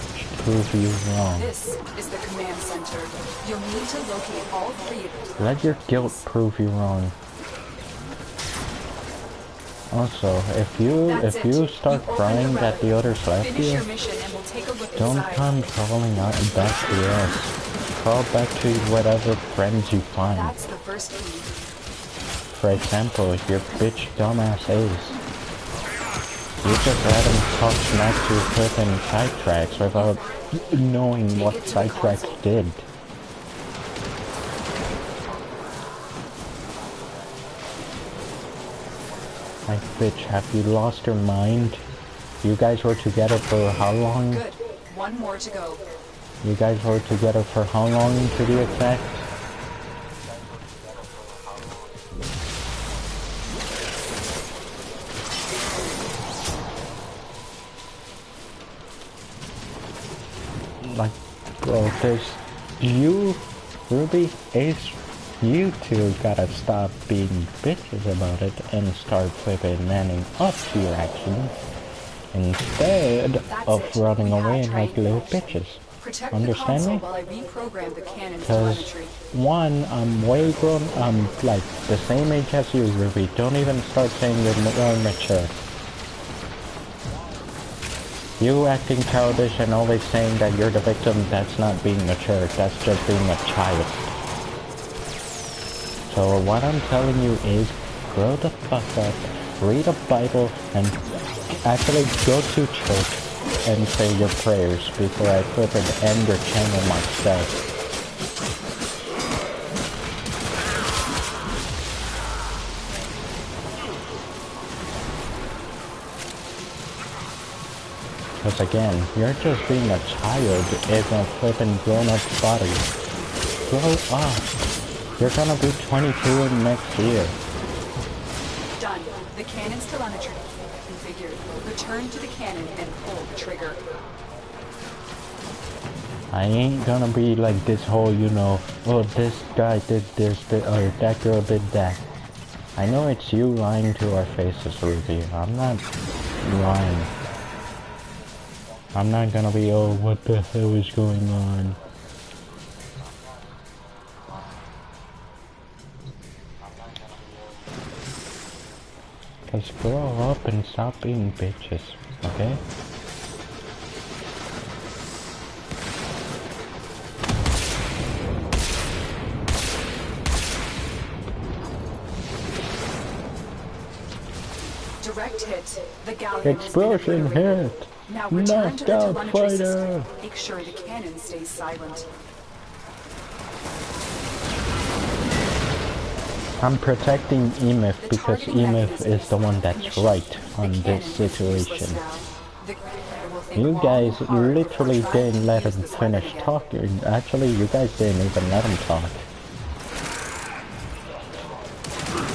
prove you wrong. This is the command center. You'll need to locate all three of them. Let your guilt prove you wrong. Also, if you start crying that the others left you, don't come crawling out back to us. Crawl back to whatever friends you find. That's the first key. For example, your bitch dumbass Ace. You just let him talk smack to flipping sidetracks without knowing what sidetracks did. Like, bitch, have you lost your mind? You guys were together for how long? Good. One more to go. You guys were together for how long to be exact? Like, bro, there's you, Ruby, Ace, you two gotta stop being bitches about it and start flipping manning up to your actions instead of running away like little bitches. Understand me? Because one, I'm way grown, I'm like the same age as you, Ruby. Don't even start saying you're more mature. You acting childish and always saying that you're the victim, that's not being mature, that's just being a child. So what I'm telling you is, grow the fuck up, read a Bible, and actually go to church and say your prayers before I flip and end your channel myself. Because again, you're just being a child in a flippin' grown-up body. Grow up. You're gonna be 22 in next year. Done. The cannon's telemetry configured. Return to the cannon and pull the trigger. I ain't gonna be like this whole, you know, oh, this guy did this, or that girl did that. I know it's you lying to our faces, Ruby. I'm not lying. I'm not gonna be, oh, what the hell is going on? Just grow up and stop being bitches, okay? Direct hit. The galleon Explosion hit! Now return to the Knocked out telemetry fighter! system. Make sure the cannon stays silent. I'm protecting Emif because Emif is the one that's right on this situation. You guys literally didn't let him finish talking. Actually, you guys didn't even let him talk.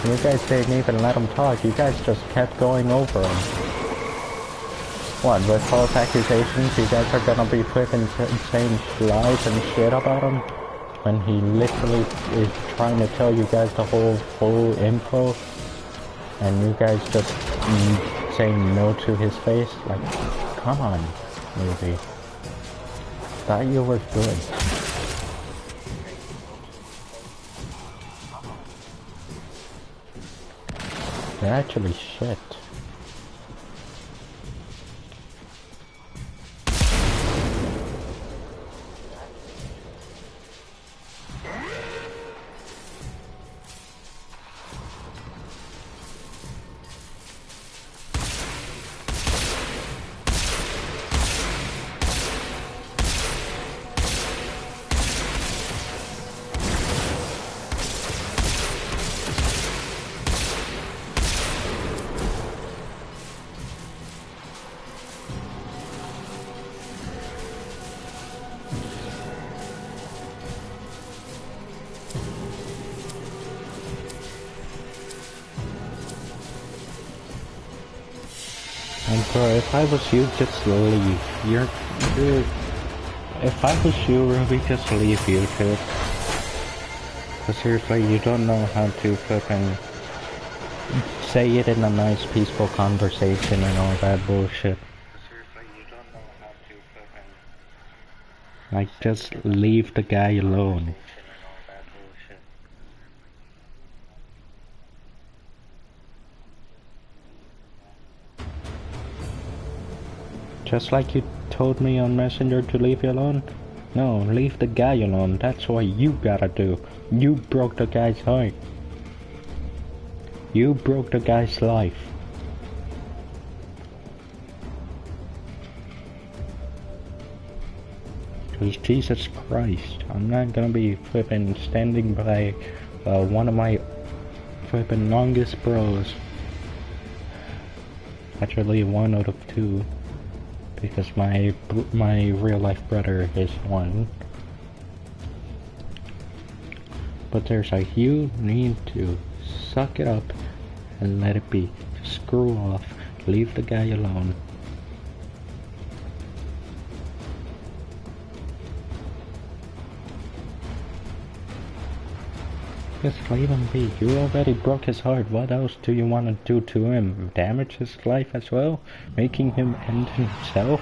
You guys didn't even let him talk. You guys just kept going over him. What, with false accusations, you guys are gonna be flipping saying lies and shit about him? When he literally is trying to tell you guys the whole full info, and you guys just saying no to his face? Like, come on, movie. Thought you were good. You're actually shit. Bro, if I was you, just leave. You're... If I was you, Ruby, just leave YouTube. But seriously, you don't know how to fucking say it in a nice, peaceful conversation and all that bullshit. Seriously, you don't know how to fucking... Like, just leave the guy alone. Just like you told me on Messenger to leave you alone? No, leave the guy alone. That's what you gotta do. You broke the guy's heart. You broke the guy's life. Cause Jesus Christ, I'm not gonna be flipping standing by one of my flipping longest bros. Actually, one out of two. Because my real life brother is one. But there's like, you need to suck it up and let it be. Just screw off. Leave the guy alone. Just leave him be. You already broke his heart. What else do you want to do to him? Damage his life as well? Making him end himself?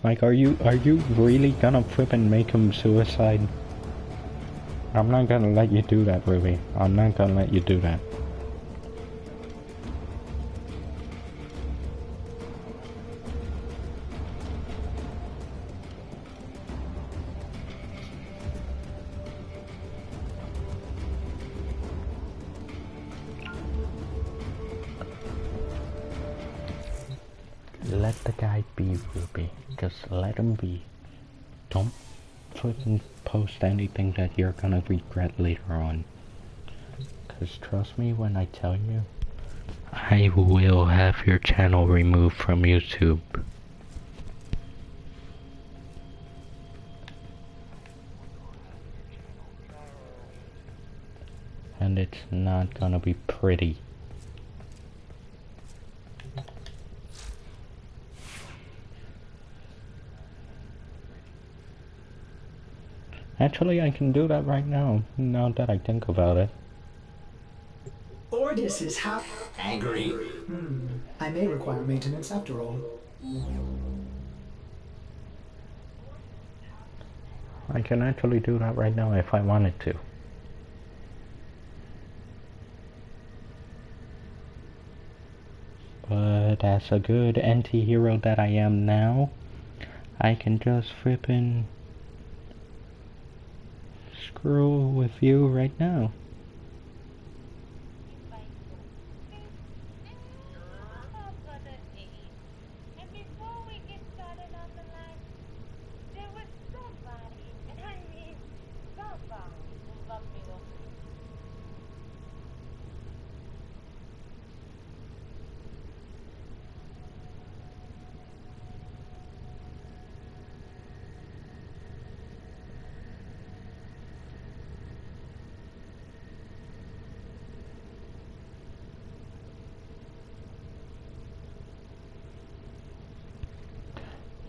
Like, are you really gonna flip and make him suicide? I'm not gonna let you do that, Ruby. I'm not gonna let you do that. Let the guy be, Ruby. Just let him be. Don't fucking post anything that you're gonna regret later on. Cause trust me when I tell you, I will have your channel removed from YouTube. And it's not gonna be pretty. Actually, I can do that right now that I think about it. Ordis is angry. I may require maintenance after all. I can actually do that right now if I wanted to. But as a good anti-hero that I am now, I can just flippin' screw with you right now.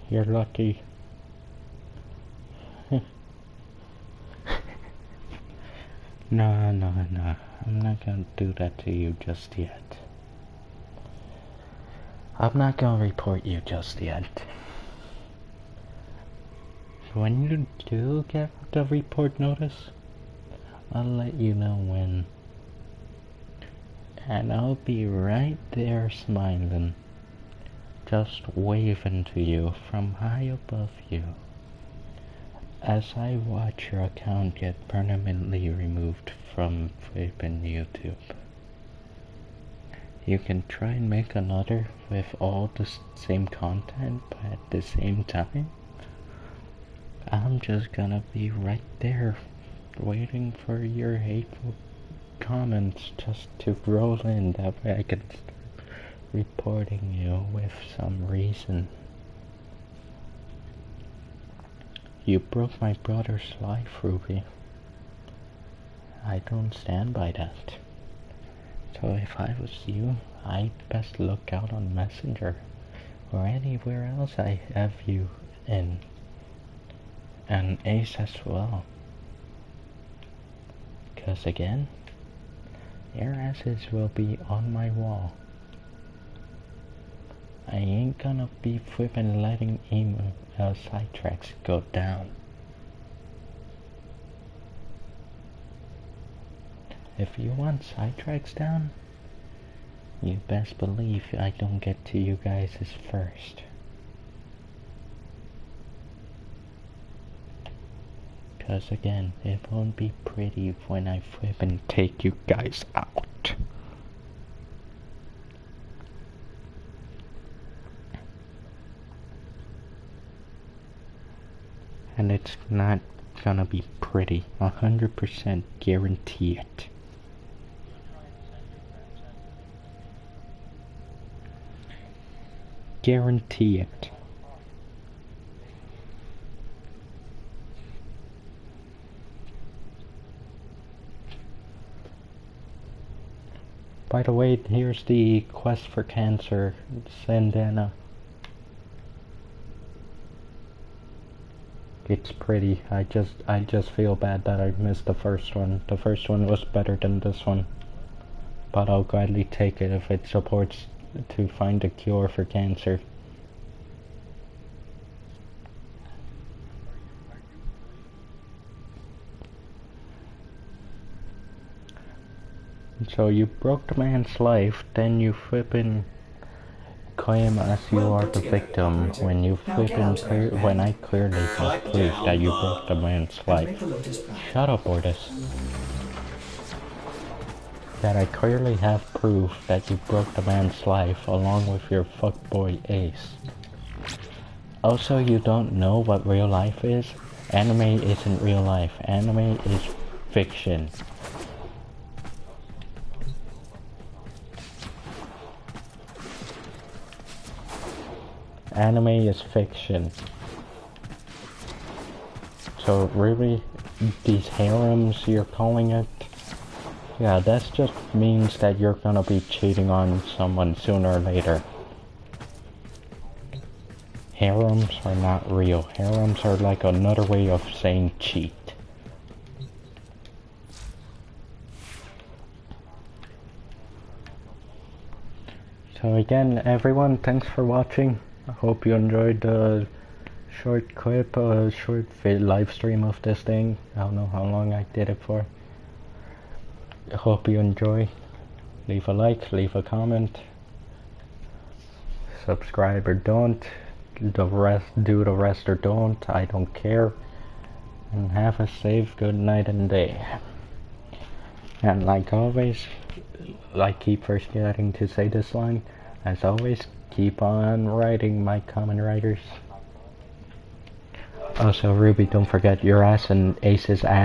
You're lucky. No. I'm not gonna do that to you just yet. I'm not gonna report you just yet. When you do get the report notice, I'll let you know when. And I'll be right there smiling. Just waving to you from high above you as I watch your account get permanently removed from flipping YouTube. You can try and make another with all the same content, but at the same time, I'm just gonna be right there waiting for your hateful comments just to roll in. That way I can start reporting you with some reason. You broke my brother's life, Ruby. I don't stand by that. So if I was you, I'd best look out on Messenger or anywhere else I have you in. And Ace as well. 'Cause again, your asses will be on my wall. I ain't gonna be flippin' letting sidetracks go down. If you want sidetracks down, you best believe I don't get to you guys first. 'Cause again, it won't be pretty when I flip and take you guys out. And it's not gonna be pretty. 100% guarantee it. Guarantee it. By the way, here's the quest for cancer. Send in. It's pretty. I just feel bad that I missed the first one. The first one was better than this one. But I'll gladly take it if it supports to find a cure for cancer. So you broke the man's life, then you flippin' claim as you are the victim when you when I clearly have proof that you broke the man's life. Shut up, Ordis. That I clearly have proof that you broke the man's life along with your fuckboy Ace. Also, you don't know what real life is? Anime isn't real life. Anime is fiction. Anime is fiction. So really, these harems you're calling it? Yeah, that just means that you're gonna be cheating on someone sooner or later. Harems are not real. Harems are like another way of saying cheat. So again, everyone, thanks for watching. I hope you enjoyed the short clip, short live stream of this thing. I don't know how long I did it for. I hope you enjoy. Leave a like, leave a comment. Subscribe or don't. Do the rest or don't. I don't care. And have a safe good night and day. And like always, I keep forgetting to say this line. As always, keep on writing, my common writers. Also, Ruby, don't forget your ass and Ace's ass